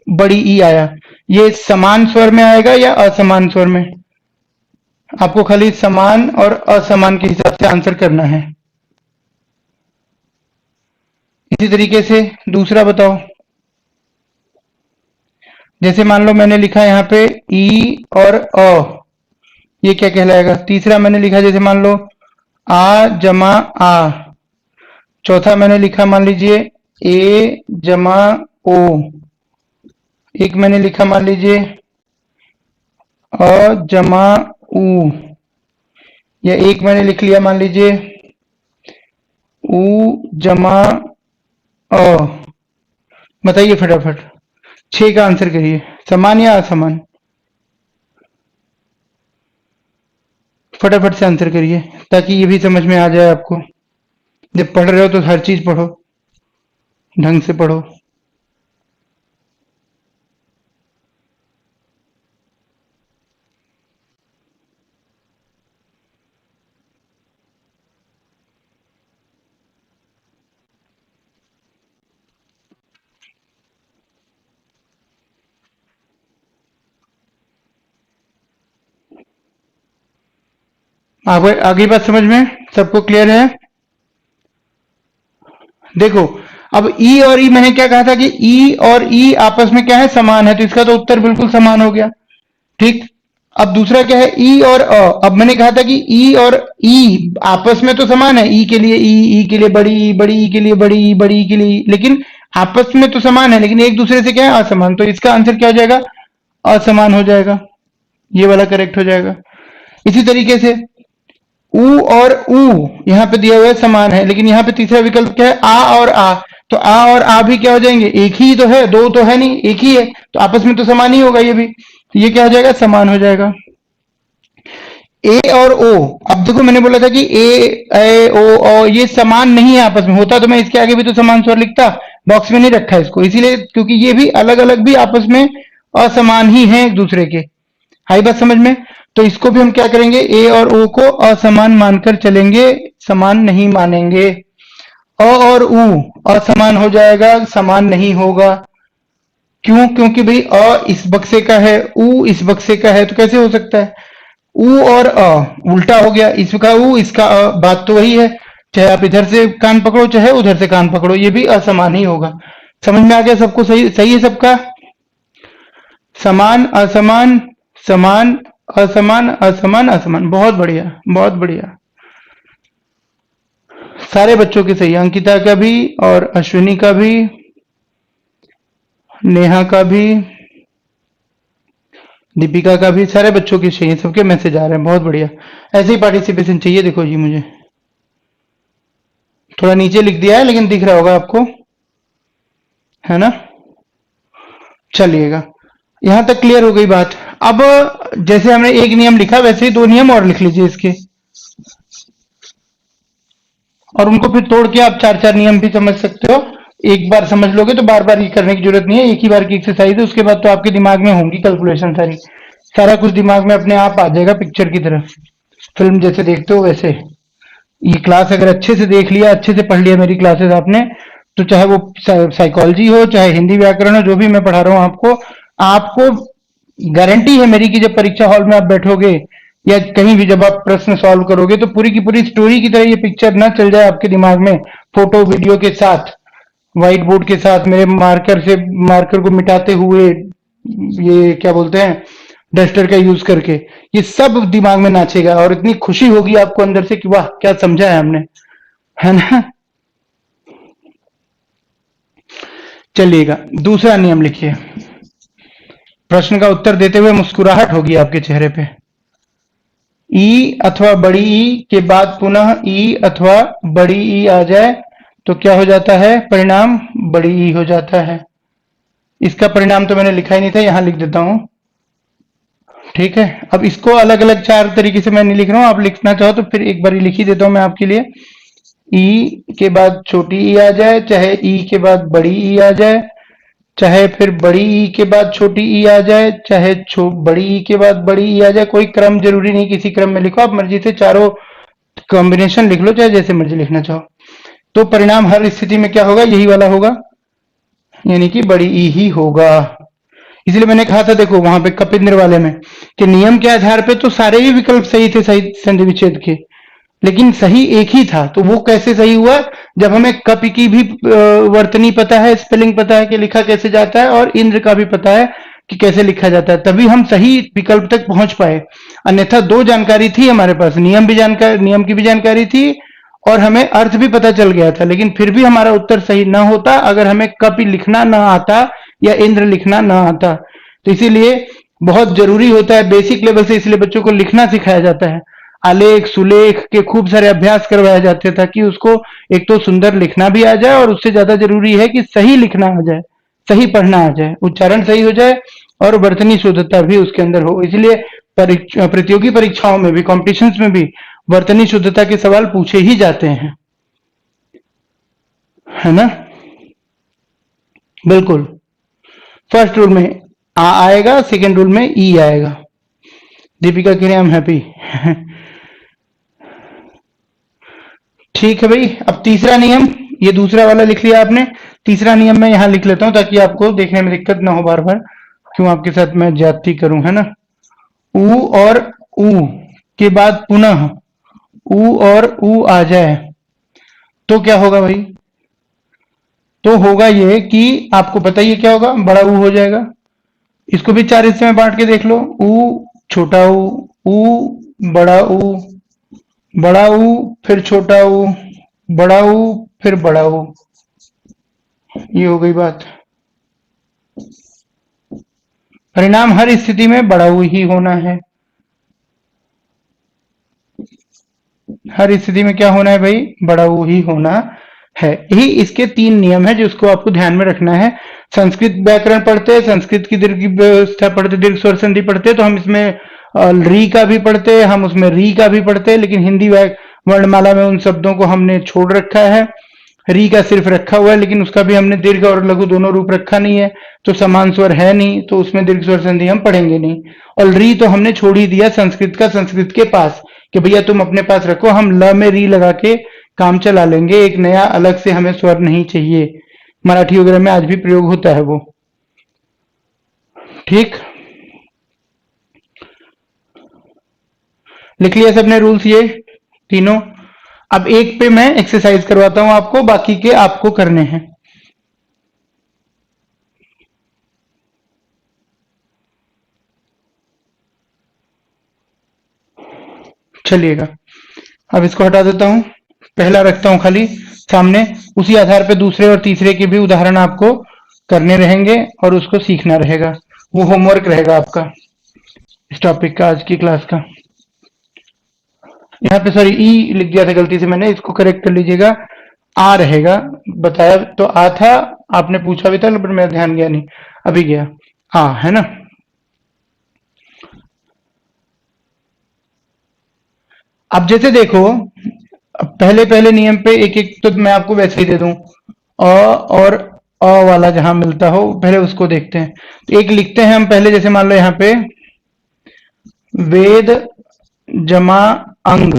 Speaker 1: बड़ी ई आया, ये समान स्वर में आएगा या असमान स्वर में? आपको खाली समान और असमान के हिसाब से आंसर करना है। इसी तरीके से दूसरा बताओ, जैसे मान लो मैंने लिखा यहाँ पे ई और अ, ये क्या कहलाएगा? तीसरा मैंने लिखा जैसे मान लो आ जमा आ, चौथा मैंने लिखा मान लीजिए ए जमा ओ, एक मैंने लिखा मान लीजिए अ जमा ऊ, या एक मैंने लिख लिया मान लीजिए ऊ जमा अ। बताइए फटाफट, छह का आंसर करिए, समान या असमान? फटाफट से आंसर करिए ताकि ये भी समझ में आ जाए आपको। जब पढ़ रहे हो तो हर चीज पढ़ो, ढंग से पढ़ो। आगे आगे बात समझ में सबको क्लियर है? देखो अब ई और ई मैंने क्या कहा था कि ई और ई आपस में क्या है, समान है, तो इसका तो उत्तर बिल्कुल समान हो गया, ठीक। अब दूसरा क्या है, ई और अ। अब मैंने कहा था कि ई और ई आपस में तो समान है, ई के लिए ई के लिए बड़ी ई, बड़ी ई के लिए बड़ी ई, बड़ी ई के लिए ई, लेकिन आपस में तो समान है, लेकिन एक दूसरे से क्या है, असमान। तो इसका आंसर क्या हो जाएगा, असमान हो जाएगा, ये वाला करेक्ट हो जाएगा। इसी तरीके से ऊ और ऊ यहाँ पे दिया हुआ है समान है, लेकिन यहाँ पे तीसरा विकल्प क्या है, आ और आ। तो आ और आ भी क्या हो जाएंगे, एक ही तो है, दो तो है नहीं, एक ही है, तो आपस में तो समान ही होगा ये भी, तो ये क्या हो जाएगा, समान हो जाएगा। ए और ओ, अब देखो मैंने बोला था कि ए ओ ये समान नहीं है आपस में, होता तो मैं इसके आगे भी तो समान स्वर लिखता, बॉक्स में नहीं रखा इसको इसीलिए क्योंकि ये भी अलग अलग भी आपस में असमान ही हैं एक दूसरे के। आई बात समझ में? तो इसको भी हम क्या करेंगे, ए और ओ को असमान मानकर चलेंगे, समान नहीं मानेंगे। अ और उ असमान हो जाएगा, समान नहीं होगा। क्यों? क्योंकि भाई अ इस बक्से का है, उ इस बक्से का है, तो कैसे हो सकता है? उ और अ उल्टा हो गया, इसका उ इसका अ, बात तो वही है। चाहे आप इधर से कान पकड़ो चाहे उधर से कान पकड़ो, ये भी असमान ही होगा। समझ में आ गया सबको? सही सही है सबका? समान असमान, समान असमान, असमान असमान, बहुत बढ़िया बहुत बढ़िया। सारे बच्चों के सही, अंकिता का भी और अश्विनी का भी, नेहा का भी, दीपिका का भी, सारे बच्चों के चाहिए, सबके मैसेज आ रहे हैं, बहुत बढ़िया। ऐसे ही पार्टिसिपेशन चाहिए। देखो जी, मुझे थोड़ा नीचे लिख दिया है लेकिन दिख रहा होगा आपको, है ना? चलिएगा, यहां तक क्लियर हो गई बात। अब जैसे हमने एक नियम लिखा वैसे ही दो नियम और लिख लीजिए इसके, और उनको फिर तोड़ के आप चार चार नियम भी समझ सकते हो। एक बार समझ लोगे तो बार बार ये करने की जरूरत नहीं है, एक ही बार की एक्सरसाइज है, उसके बाद तो आपके दिमाग में होंगी कैलकुलेशन सारी, सारा कुछ दिमाग में अपने आप आ जाएगा पिक्चर की तरह, फिल्म जैसे देखते हो वैसे। ये क्लास अगर अच्छे से देख लिया, अच्छे से पढ़ लिया मेरी क्लासेस आपने, तो चाहे वो साइकोलॉजी हो चाहे हिंदी व्याकरण हो, जो भी मैं पढ़ा रहा हूँ आपको, आपको गारंटी है मेरी कि जब परीक्षा हॉल में आप बैठोगे या कहीं भी जब आप प्रश्न सॉल्व करोगे तो पूरी की पूरी स्टोरी की तरह ये पिक्चर ना चल जाए आपके दिमाग में, फोटो वीडियो के साथ, व्हाइट बोर्ड के साथ, मेरे मार्कर से मार्कर को मिटाते हुए, ये क्या बोलते हैं, डस्टर का यूज करके, ये सब दिमाग में नाचेगा और इतनी खुशी होगी आपको अंदर से कि वाह क्या समझा है हमने, है ना? चलिएगा, दूसरा नियम लिखिए। प्रश्न का उत्तर देते हुए मुस्कुराहट होगी आपके चेहरे पे। ई अथवा बड़ी ई के बाद पुनः ई अथवा बड़ी ई आ जाए तो क्या हो जाता है? परिणाम बड़ी ई हो जाता है। इसका परिणाम तो मैंने लिखा ही नहीं था, यहां लिख देता हूं। ठीक है, अब इसको अलग अलग चार तरीके से मैं नहीं लिख रहा हूं, आप लिखना चाहो तो फिर एक बार लिख ही देता हूं मैं आपके लिए। ई के बाद छोटी ई आ जाए, चाहे ई के बाद बड़ी ई आ जाए, चाहे फिर बड़ी ई के बाद छोटी ई आ जाए, चाहे बड़ी ई के बाद बड़ी ई आ जाए, कोई क्रम जरूरी नहीं, किसी क्रम में लिखो, आप मर्जी से चारों कॉम्बिनेशन लिख लो, चाहे जैसे मर्जी लिखना चाहो। तो परिणाम हर स्थिति में क्या होगा? यही वाला होगा, यानी कि बड़ी ई ही होगा। इसलिए मैंने कहा था देखो वहां पे कपिंद्र वाले में कि नियम के आधार पे तो सारे ही विकल्प सही थे, सही संधि विच्छेद के, लेकिन सही एक ही था। तो वो कैसे सही हुआ? जब हमें कप की भी वर्तनी पता है, स्पेलिंग पता है कि लिखा कैसे जाता है, और इंद्र का भी पता है कि कैसे लिखा जाता है, तभी हम सही विकल्प तक पहुंच पाए। अन्यथा दो जानकारी थी हमारे पास, नियम की भी जानकारी थी और हमें अर्थ भी पता चल गया था, लेकिन फिर भी हमारा उत्तर सही ना होता अगर हमें कप लिखना ना आता या इंद्र लिखना ना आता। तो इसीलिए बहुत जरूरी होता है बेसिक लेवल से, इसलिए बच्चों को लिखना सिखाया जाता है, आलेख सुलेख के खूब सारे अभ्यास करवाए जाते हैं, ताकि उसको एक तो सुंदर लिखना भी आ जाए और उससे ज्यादा जरूरी है कि सही लिखना आ जाए, सही पढ़ना आ जाए, उच्चारण सही हो जाए और वर्तनी शुद्धता भी उसके अंदर हो। इसलिए प्रतियोगी परीक्षाओं में भी, कॉम्पिटिशन्स में भी वर्तनी शुद्धता के सवाल पूछे ही जाते हैं, है ना? बिल्कुल। फर्स्ट रूल में आ आएगा, सेकेंड रूल में ई आएगा। दीपिका कह रहे हैं आई एम हैप्पी। ठीक है भाई, अब तीसरा नियम, ये दूसरा वाला लिख लिया आपने, तीसरा नियम मैं यहां लिख लेता हूं ताकि आपको देखने में दिक्कत ना हो बार बार, क्यों आपके साथ मैं ज्यादती करूं, है ना? ऊ और ऊ के बाद पुनः ऊ और ऊ आ जाए तो क्या होगा भाई? तो होगा ये कि आपको पता ही है क्या होगा, बड़ा ऊ हो जाएगा। इसको भी चार हिस्से में बांट के देख लो, ऊ छोटा ऊ, बड़ा ऊ, बड़ा ऊ, फिर छोटा ऊ, बड़ा ऊ, फिर बड़ा ऊ, ये हो गई बात। परिणाम हर स्थिति में बड़ा ऊ ही होना है। हर स्थिति में क्या होना है भाई? बड़ा ऊ ही होना है। यही इसके तीन नियम है जिसको आपको ध्यान में रखना है। संस्कृत व्याकरण पढ़ते हैं, संस्कृत की दीर्घ व्यवस्था पढ़ते, दीर्घ स्वर संधि पढ़ते, तो हम इसमें री का भी पढ़ते, हम उसमें री का भी पढ़ते, लेकिन हिंदी वर्णमाला में उन शब्दों को हमने छोड़ रखा है। री का सिर्फ रखा हुआ है, लेकिन उसका भी हमने दीर्घ और लघु दोनों रूप रखा नहीं है, तो समान स्वर है नहीं, तो उसमें दीर्घ स्वर संधि हम पढ़ेंगे नहीं। और री तो हमने छोड़ ही दिया संस्कृत का, संस्कृत के पास, कि भैया तुम अपने पास रखो, हम ल में री लगा के काम चला लेंगे, एक नया अलग से हमें स्वर नहीं चाहिए। मराठी वगैरह में आज भी प्रयोग होता है वो। ठीक, लिख लिया सबने रूल्स ये तीनों? अब एक पे मैं एक्सरसाइज करवाता हूं आपको, बाकी के आपको करने हैं। चलिएगा, अब इसको हटा देता हूं, पहला रखता हूं खाली सामने। उसी आधार पे दूसरे और तीसरे के भी उदाहरण आपको करने रहेंगे और उसको सीखना रहेगा। वो होमवर्क रहेगा आपका इस टॉपिक का, आज की क्लास का। यहाँ पे सॉरी ई लिख दिया था गलती से मैंने, इसको करेक्ट कर लीजिएगा। आ रहेगा, बताया तो आ था, आपने पूछा भी था पर मेरा ध्यान गया नहीं, अभी गया। आ है ना। अब जैसे देखो, पहले पहले नियम पे एक एक तो मैं आपको वैसे ही दे दूं। अ और अ वाला जहां मिलता हो पहले उसको देखते हैं। तो एक लिखते हैं हम पहले, जैसे मान लो यहाँ पे वेद जमा अंग।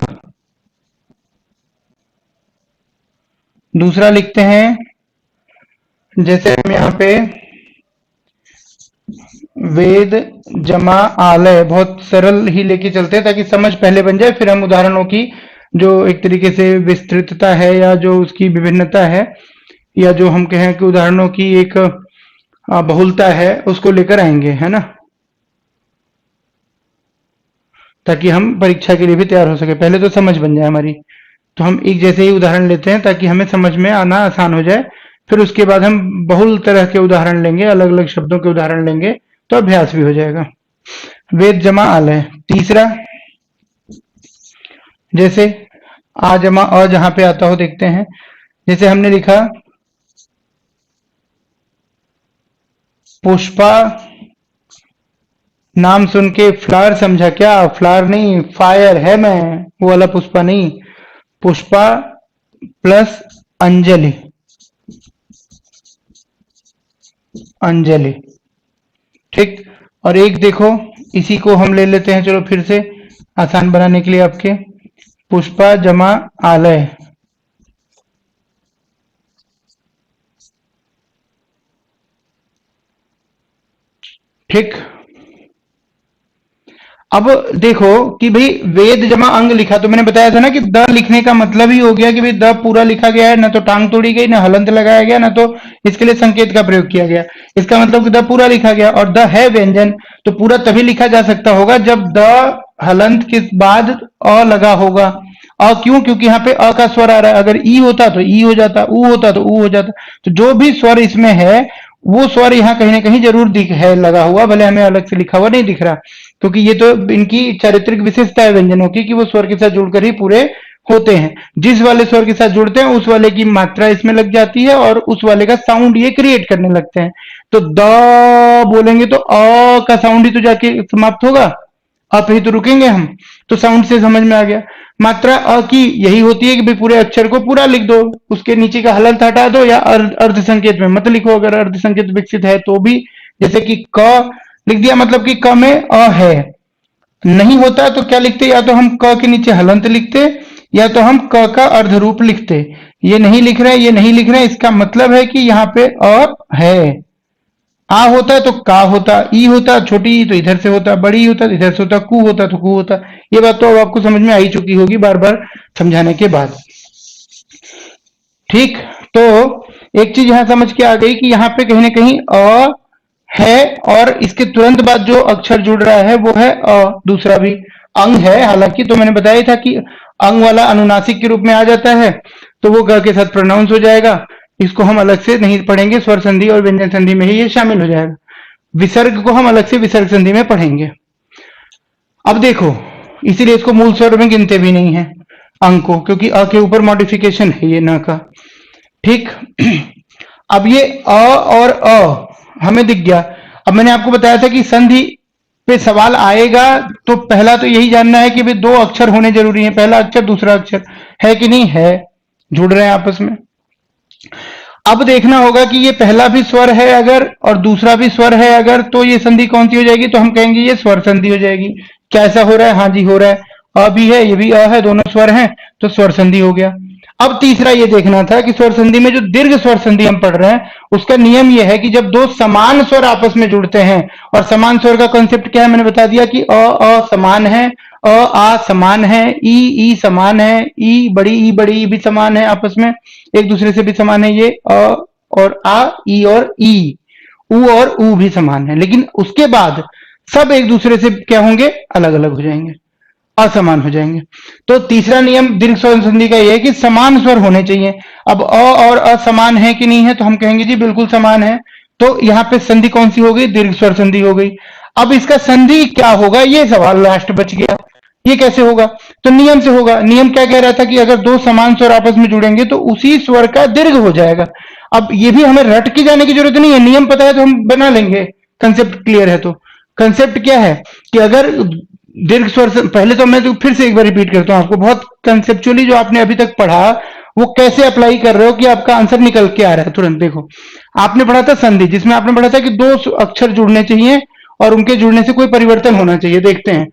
Speaker 1: दूसरा लिखते हैं, जैसे हम यहाँ पे वेद जमा आलय, बहुत सरल ही लेके चलते हैं ताकि समझ पहले बन जाए, फिर हम उदाहरणों की जो एक तरीके से विस्तृतता है या जो उसकी विभिन्नता है, या जो हम कहें कि उदाहरणों की एक बहुलता है, उसको लेकर आएंगे, है ना, ताकि हम परीक्षा के लिए भी तैयार हो सके। पहले तो समझ बन जाए हमारी। तो हम एक जैसे ही उदाहरण लेते हैं ताकि हमें समझ में आना आसान हो जाए। फिर उसके बाद हम बहुल तरह के उदाहरण लेंगे, अलग अलग शब्दों के उदाहरण लेंगे, तो अभ्यास भी हो जाएगा। वेद जमा आलय। तीसरा, जैसे आ जमा अ जहां पे आता हो देखते हैं। जैसे हमने लिखा पुष्पा, नाम सुन के फ्लावर समझा क्या? फ्लावर नहीं, फायर है मैं, वो वाला पुष्पा नहीं। पुष्पा प्लस अंजलि, अंजलि, ठीक। और एक देखो, इसी को हम ले लेते हैं, चलो फिर से आसान बनाने के लिए आपके, पुष्पा जमा आलय, ठीक। अब देखो कि भाई वेद जमा अंग लिखा, तो मैंने बताया था ना कि द लिखने का मतलब ही हो गया कि भाई द पूरा लिखा गया है, ना तो टांग तोड़ी गई, ना हलंत लगाया गया, ना तो इसके लिए संकेत का प्रयोग किया गया। इसका मतलब कि द पूरा लिखा गया, और द है व्यंजन, तो पूरा तभी लिखा जा सकता होगा जब द हलंत के बाद अ लगा होगा। अ क्यों? क्योंकि यहाँ पे अ का स्वर आ रहा है। अगर ई होता तो ई हो जाता, ऊ होता तो ऊ हो जाता। तो जो भी स्वर इसमें है वो स्वर यहाँ कहीं ना कहीं जरूर दिख है लगा हुआ, भले हमें अलग से लिखा हुआ नहीं दिख रहा, क्योंकि ये तो इनकी चारित्रिक विशेषता है व्यंजनों की कि वो स्वर के साथ जुड़कर ही पूरे होते हैं। जिस वाले स्वर के साथ जुड़ते हैं उस वाले की मात्रा इसमें लग जाती है और उस वाले का साउंड ये क्रिएट करने लगते हैं। तो द बोलेंगे तो अ का साउंड ही तो जाके समाप्त होगा, अब ही तो रुकेंगे हम। तो साउंड से समझ में आ गया। मात्रा अ की यही होती है कि भाई पूरे अक्षर को पूरा लिख दो, उसके नीचे का हलंत हटा दो, या अर्ध संकेत में मत लिखो अगर अर्ध संकेत विकसित है तो भी। जैसे कि क लिख दिया, मतलब कि क में अ है। नहीं होता तो क्या लिखते? या तो हम क के नीचे हलंत लिखते, या तो हम क का अर्ध रूप लिखते। ये नहीं लिख रहे, ये नहीं लिख रहे, इसका मतलब है कि यहाँ पे अ है। आ होता तो का होता, ई होता छोटी ई तो इधर से होता, बड़ी ई होता तो इधर से होता, कु होता तो कु होता। ये बात तो अब आपको समझ में आ ही चुकी होगी बार बार समझाने के बाद, ठीक। तो एक चीज यहां समझ के आ गई कि यहाँ पे कहीं ना कहीं अ है, और इसके तुरंत बाद जो अक्षर जुड़ रहा है वो है अ। दूसरा भी अंग है, हालांकि तो मैंने बताया था कि अंग वाला अनुनासिक के रूप में आ जाता है, तो वो ग के साथ प्रोनाउंस हो जाएगा। इसको हम अलग से नहीं पढ़ेंगे, स्वर संधि और व्यंजन संधि में ही ये शामिल हो जाएगा। विसर्ग को हम अलग से विसर्ग संधि में पढ़ेंगे। अब देखो, इसीलिए इसको मूल स्वर में गिनते भी नहीं है अंग को, क्योंकि अ के ऊपर मॉडिफिकेशन है ये न का, ठीक। अब ये अ और अ हमें दिख गया। अब मैंने आपको बताया था कि संधि पे सवाल आएगा तो पहला तो यही जानना है कि भाई दो अक्षर होने जरूरी है, पहला अक्षर दूसरा अक्षर है कि नहीं है, जुड़ रहे हैं आपस में। अब देखना होगा कि ये पहला भी स्वर है अगर और दूसरा भी स्वर है अगर, तो ये संधि कौन सी हो जाएगी? तो हम कहेंगे ये स्वर संधि हो जाएगी। क्या ऐसा हो रहा है? हाँ जी हो रहा है। अ भी है, ये भी अ है, दोनों स्वर हैं, तो स्वर संधि हो गया। अब तीसरा ये देखना था कि स्वर संधि में जो दीर्घ स्वर संधि हम पढ़ रहे हैं उसका नियम यह है कि जब दो समान स्वर आपस में जुड़ते हैं, और समान स्वर का कॉन्सेप्ट क्या है मैंने बता दिया कि अ समान है, आ समान है, ई समान है, ई बड़ी ई भी समान है, आपस में एक दूसरे से भी समान है, ये अ और आ, ई और ई, उ और ऊ भी समान है, लेकिन उसके बाद सब एक दूसरे से क्या होंगे, अलग अलग हो जाएंगे, असमान हो जाएंगे। तो तीसरा नियम दीर्घ स्वर संधि का यह है कि समान स्वर होने चाहिए। अब अ और असमान है कि नहीं है, तो हम कहेंगे जी बिल्कुल समान है, तो यहाँ पे संधि कौन सी हो गई, दीर्घ स्वर संधि हो गई। अब इसका संधि क्या होगा, ये सवाल लास्ट बच गया, ये कैसे होगा, तो नियम से होगा। नियम क्या कह रहा था कि अगर दो समान स्वर आपस में जुड़ेंगे तो उसी स्वर का दीर्घ हो जाएगा। अब ये भी हमें रट के जाने की जरूरत नहीं है, नियम पता है तो हम बना लेंगे, कंसेप्ट क्लियर है तो। कंसेप्ट क्या है कि अगर दीर्घ स्वर पहले तो मैं तो फिर से एक बार रिपीट करता हूं आपको, बहुत कंसेप्चुअली जो आपने अभी तक पढ़ा वो कैसे अप्लाई कर रहे हो कि आपका आंसर निकल के आ रहा है तुरंत। देखो, आपने पढ़ा था संधि, जिसमें आपने पढ़ा था कि दो अक्षर जुड़ने चाहिए और उनके जुड़ने से कोई परिवर्तन होना चाहिए। देखते हैं,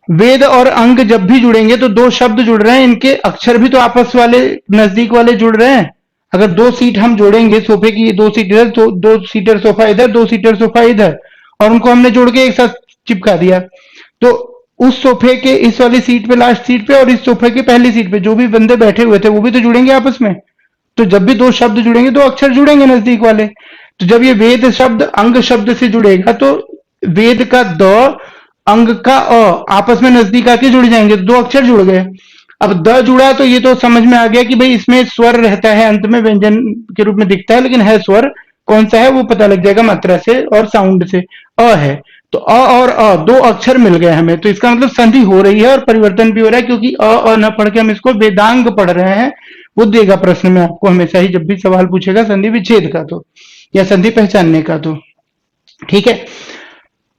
Speaker 1: वेद और अंग जब भी जुड़ेंगे तो दो शब्द जुड़ रहे हैं, इनके अक्षर भी तो आपस वाले नजदीक वाले जुड़ रहे हैं। अगर दो सीट हम जोड़ेंगे सोफे की, दो सीट इधर, तो दो सीटर सोफा इधर, दो सीटर सोफा इधर, और उनको हमने जोड़ के एक साथ चिपका दिया, तो उस सोफे के इस वाली सीट पे, लास्ट सीट पे, और इस सोफे की पहली सीट पे जो भी बंदे बैठे हुए थे वो भी तो जुड़ेंगे आपस में। तो जब भी दो शब्द जुड़ेंगे दो अक्षर जुड़ेंगे नजदीक वाले। तो जब ये वेद शब्द अंग शब्द से जुड़ेगा तो वेद का द, अंग का अ आपस में नजदीक आके जुड़ जाएंगे, तो दो अक्षर जुड़ गए। अब द जुड़ा तो ये तो समझ में आ गया कि भाई इसमें स्वर रहता है, अंत में व्यंजन के रूप में दिखता है, लेकिन है स्वर कौन सा है वो पता लग जाएगा मात्रा से और साउंड से, अ है। तो अ और अ दो अक्षर मिल गए हमें, तो इसका मतलब संधि हो रही है और परिवर्तन भी हो रहा है, क्योंकि अ न पढ़ के हम इसको वेदांग पढ़ रहे हैं। वो देगा प्रश्न में आपको हमेशा ही, जब भी सवाल पूछेगा संधि विच्छेद का तो, या संधि पहचानने का तो, ठीक है।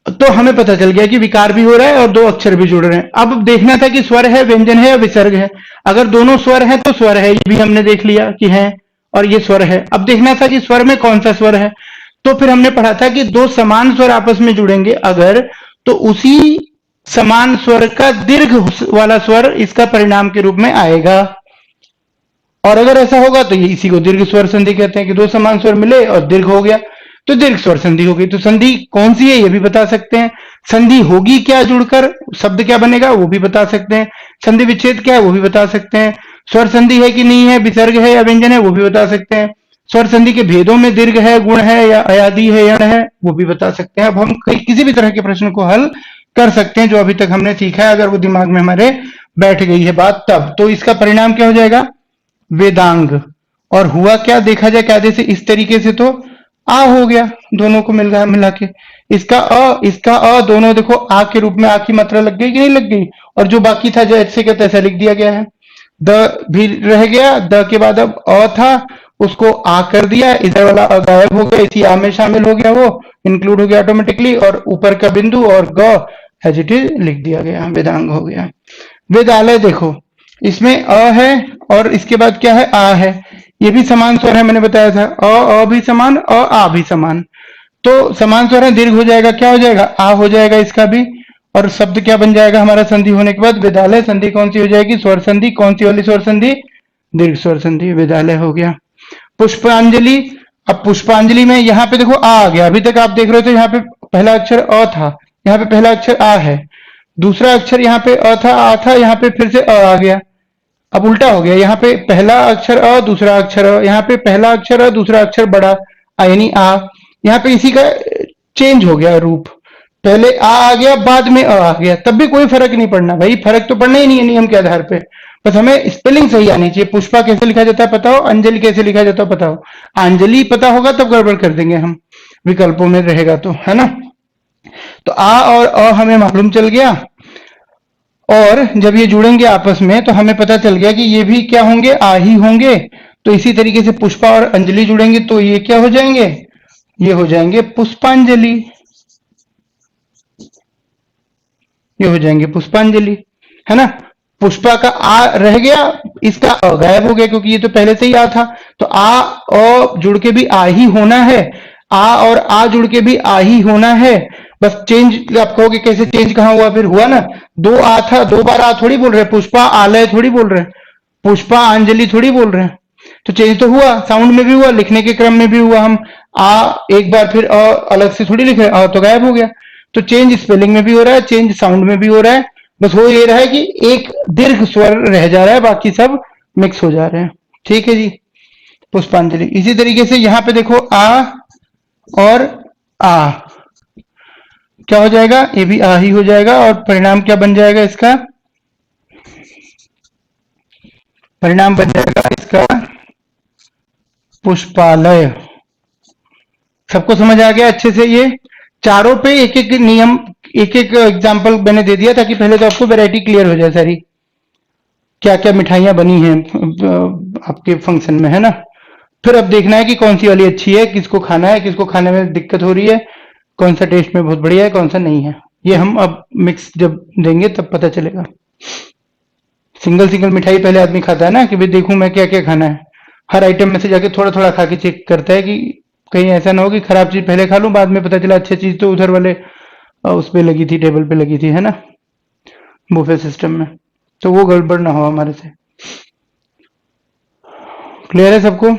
Speaker 1: तो हमें पता चल गया कि विकार भी हो रहा है और दो अक्षर भी जुड़ रहे हैं। अब देखना था कि स्वर है, व्यंजन है या विसर्ग है। अगर दोनों स्वर है तो स्वर है, ये भी हमने देख लिया कि है, और ये स्वर है। अब देखना था कि स्वर में कौन सा स्वर है, तो फिर हमने पढ़ा था कि दो समान स्वर आपस में जुड़ेंगे अगर, तो उसी समान स्वर का दीर्घ वाला स्वर इसका परिणाम के रूप में आएगा। और अगर ऐसा होगा तो ये इसी को दीर्घ स्वर संधि कहते हैं, कि दो समान स्वर मिले और दीर्घ हो गया तो दीर्घ स्वर संधि हो गई। तो संधि कौन सी है ये भी बता सकते हैं, संधि होगी क्या जुड़कर, शब्द क्या बनेगा वो भी बता सकते हैं, संधि विच्छेद क्या है वो भी बता सकते हैं, स्वर संधि है कि नहीं है, विसर्ग है या व्यंजन है वो भी बता सकते हैं, स्वर संधि के भेदों में दीर्घ है, गुण है या अयादि है, यण है, वो भी बता सकते हैं। अब हम किसी भी तरह के प्रश्न को हल कर सकते हैं जो अभी तक हमने सीखा है, अगर वो दिमाग में हमारे बैठ गई है बात तब। तो इसका परिणाम क्या हो जाएगा, वेदांग। और हुआ क्या, देखा जाए कायदे से इस तरीके से, तो आ हो गया, दोनों को मिल गया मिला के। इसका अ दोनों देखो आ के रूप में, आ की मात्रा लग गई कि नहीं लग गई, और जो बाकी था जैसे का तैसा लिख दिया गया है। द भी रह गया, द के बाद अब अ था, उसको आ कर दिया, इधर वाला अ गायब हो गया, इसी आ में शामिल हो गया, वो इंक्लूड हो गया ऑटोमेटिकली, और ऊपर का बिंदु और ग एज इट इज लिख दिया गया, वेदांग हो गया। वेदालय देखो, इसमें अ है और इसके बाद क्या है, आ है, ये भी समान स्वर है, मैंने बताया था, अ भी समान, आ भी समान, तो समान स्वर है, दीर्घ हो जाएगा, क्या हो जाएगा, आ हो जाएगा इसका भी। और शब्द क्या बन जाएगा हमारा संधि होने के बाद, विद्यालय। संधि कौन सी हो जाएगी, स्वर संधि, कौन सी वाली स्वर संधि, दीर्घ स्वर संधि, विद्यालय हो गया। पुष्पांजलि, अब पुष्पांजलि में यहाँ पे देखो आ गया, अभी तक आप देख रहे हो तो यहाँ पे पहला अक्षर अ था, यहाँ पे पहला अक्षर आ है, दूसरा अक्षर यहाँ पे अ था, आ था, यहाँ पे फिर से अ आ गया। अब उल्टा हो गया, यहाँ पे पहला अक्षर अ, दूसरा अक्षर अ, यहाँ पे पहला अक्षर अ, दूसरा अक्षर बड़ा आ यानी आ, यहाँ पे इसी का चेंज हो गया रूप, पहले आ गया, बाद में आ गया, तब भी कोई फर्क नहीं पड़ना भाई, फर्क तो पड़ना ही नहीं है नियम के आधार पे, बस हमें स्पेलिंग सही आनी चाहिए। पुष्पा कैसे लिखा जाता है पता हो, अंजलि कैसे लिखा जाता है पता हो, अंजलि पता होगा तब गड़बड़ कर देंगे हम, विकल्पों में रहेगा तो, है ना। तो आ और अ हमें मालूम चल गया, और जब ये जुड़ेंगे आपस में तो हमें पता चल गया कि ये भी क्या होंगे, आ ही होंगे। तो इसी तरीके से पुष्पा और अंजलि जुड़ेंगे तो ये क्या हो जाएंगे, ये हो जाएंगे पुष्पांजलि, ये हो जाएंगे पुष्पांजलि, है ना। पुष्पा का आ रह गया, इसका अ गायब हो गया क्योंकि ये तो पहले से ही आ था, तो आ अ जुड़ के भी आ ही होना है, आ और आ जुड़ के भी आ ही होना है। बस चेंज आप कहोगे कैसे चेंज कहाँ हुआ, फिर हुआ ना, दो आ था, दो बार आ थोड़ी बोल रहे, पुष्पा आलय थोड़ी बोल रहे, पुष्पा अंजलि थोड़ी बोल रहे हैं। तो चेंज तो हुआ, साउंड में भी हुआ, लिखने के क्रम में भी हुआ। हम आ एक बार फिर अलग से थोड़ी लिख रहे हैं, तो गायब हो गया। तो चेंज स्पेलिंग में भी हो रहा है, चेंज साउंड में भी हो रहा है। बस हो ये रहा है कि एक दीर्घ स्वर रह जा रहा है, बाकी सब मिक्स हो जा रहे हैं। ठीक है जी, पुष्पांजलि। इसी तरीके से यहाँ पे देखो आ और आ, क्या हो जाएगा, ये भी आ ही हो जाएगा। और परिणाम क्या बन जाएगा इसका, परिणाम बन जाएगा इसका पुष्पालय। सबको समझ आ गया अच्छे से? ये चारों पे एक एक नियम, एक एक एग्जाम्पल मैंने दे दिया ताकि पहले तो आपको वैरायटी क्लियर हो जाए सारी, क्या क्या मिठाइयाँ बनी हैं आपके फंक्शन में, है ना। फिर अब देखना है कि कौन सी वाली अच्छी है, किसको खाना है, किसको खाने में दिक्कत हो रही है, कौन सा टेस्ट में बहुत बढ़िया है, कौन सा नहीं है। ये हम अब मिक्स जब देंगे तब पता चलेगा। सिंगल सिंगल मिठाई पहले आदमी खाता है ना, कि भाई देखूं मैं क्या क्या खाना है। हर आइटम में से जाके थोड़ा थोड़ा खा के चेक करता है कि कहीं ऐसा ना हो कि खराब चीज पहले खा लूं, बाद में पता चला अच्छी चीज तो उधर वाले उस पे लगी थी, टेबल पे लगी थी, है ना, बुफे सिस्टम में। तो वो गड़बड़ ना हो हमारे से। क्लियर है सबको?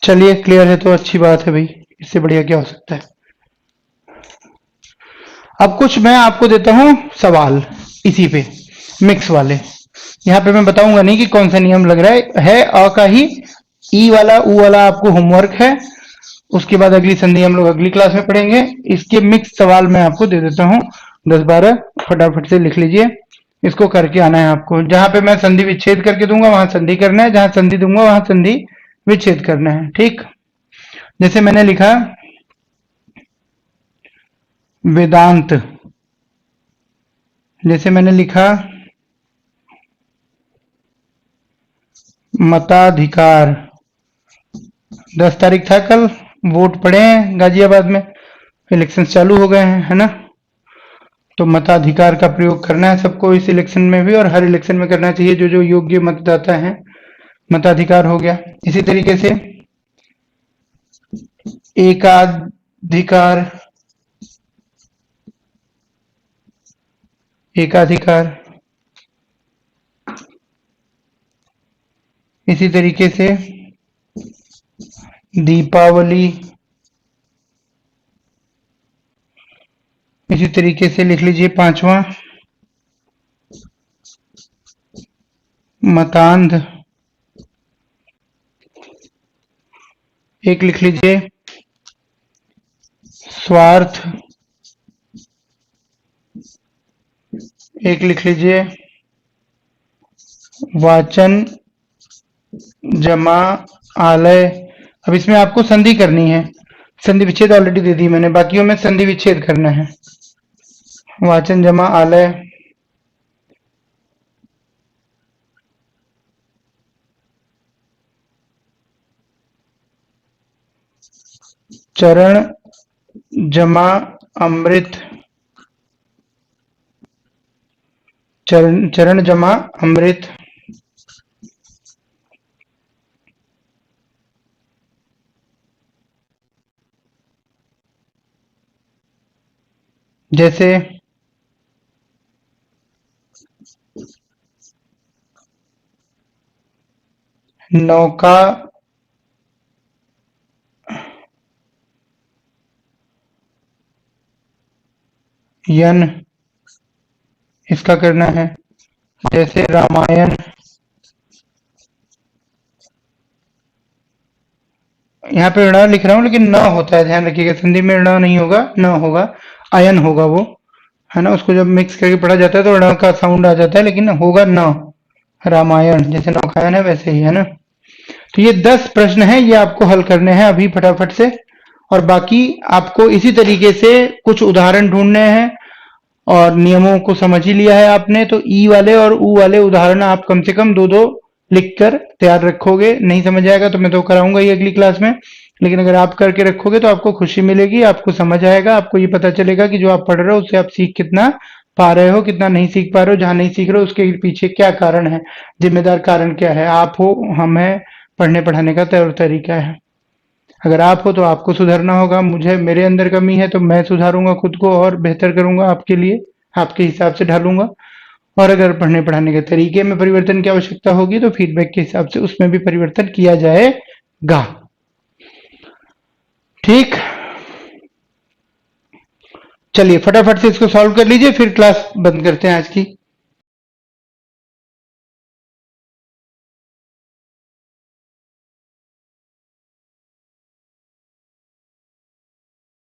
Speaker 1: चलिए, क्लियर है तो अच्छी बात है भाई, इससे बढ़िया क्या हो सकता है। अब कुछ मैं आपको देता हूं सवाल इसी पे, मिक्स वाले। यहाँ पे मैं बताऊंगा नहीं कि कौन सा नियम लग रहा है अ का ही। ई वाला ऊ वाला आपको होमवर्क है, उसके बाद अगली संधि हम लोग अगली क्लास में पढ़ेंगे। इसके मिक्स सवाल मैं आपको दे देता हूँ 10-12, फटाफट से लिख लीजिए। इसको करके आना है आपको। जहां पे मैं संधि विच्छेद करके दूंगा वहां संधि करना है, जहां संधि दूंगा वहां संधि विच्छेद करना है। ठीक, जैसे मैंने लिखा वेदांत, जैसे मैंने लिखा मताधिकार। 10 तारीख था कल, वोट पड़े हैं गाजियाबाद में, इलेक्शन चालू हो गए हैं, है ना। तो मताधिकार का प्रयोग करना है सबको इस इलेक्शन में भी, और हर इलेक्शन में करना चाहिए जो जो योग्य मतदाता हैं। मताधिकार हो गया। इसी तरीके से एकाधिकार, एकाधिकार। इसी तरीके से दीपावली। इसी तरीके से लिख लीजिए 5वां मतांध। एक लिख लीजिए स्वार्थ। एक लिख लीजिए वाचन जमा आलय। अब इसमें आपको संधि करनी है, संधि विच्छेद ऑलरेडी दे दी मैंने, बाकियों में संधि विच्छेद करना है। वाचन जमा आलय, चरण जमा अमृत, चरण चरण जमा अमृत। जैसे नौका यन, इसका करना है। जैसे रामायण, यहाँ पे ऋण लिख रहा हूँ लेकिन न होता है, ध्यान रखिएगा, संधि में ऋण नहीं होगा, न होगा, अयन होगा वो, है ना। उसको जब मिक्स करके पढ़ा जाता है तो ऋण का साउंड आ जाता है, लेकिन होगा न। रामायण, जैसे नौकायन है वैसे ही, है ना। तो ये 10 प्रश्न हैं, ये आपको हल करने हैं अभी फटाफट से। और बाकी आपको इसी तरीके से कुछ उदाहरण ढूंढने हैं, और नियमों को समझ ही लिया है आपने, तो ई वाले और ऊ वाले उदाहरण आप कम से कम 2-2 लिखकर तैयार रखोगे। नहीं समझ आएगा तो मैं तो कराऊंगा ही अगली क्लास में, लेकिन अगर आप करके रखोगे तो आपको खुशी मिलेगी, आपको समझ आएगा, आपको ये पता चलेगा कि जो आप पढ़ रहे हो उससे आप सीख कितना पा रहे हो, कितना नहीं सीख पा रहे हो। जहां नहीं सीख रहे हो उसके पीछे क्या कारण है, जिम्मेदार कारण क्या है, आप हो, हम है, पढ़ने पढ़ाने का तौर तरीका है। अगर आप हो तो आपको सुधरना होगा, मुझे मेरे अंदर कमी है तो मैं सुधारूंगा खुद को और बेहतर करूंगा आपके लिए, आपके हिसाब से ढालूंगा। और अगर पढ़ने पढ़ाने के तरीके में परिवर्तन की आवश्यकता होगी तो फीडबैक के हिसाब से उसमें भी परिवर्तन किया जाएगा। ठीक, चलिए फटाफट से इसको सॉल्व कर लीजिए, फिर क्लास बंद करते हैं आज की।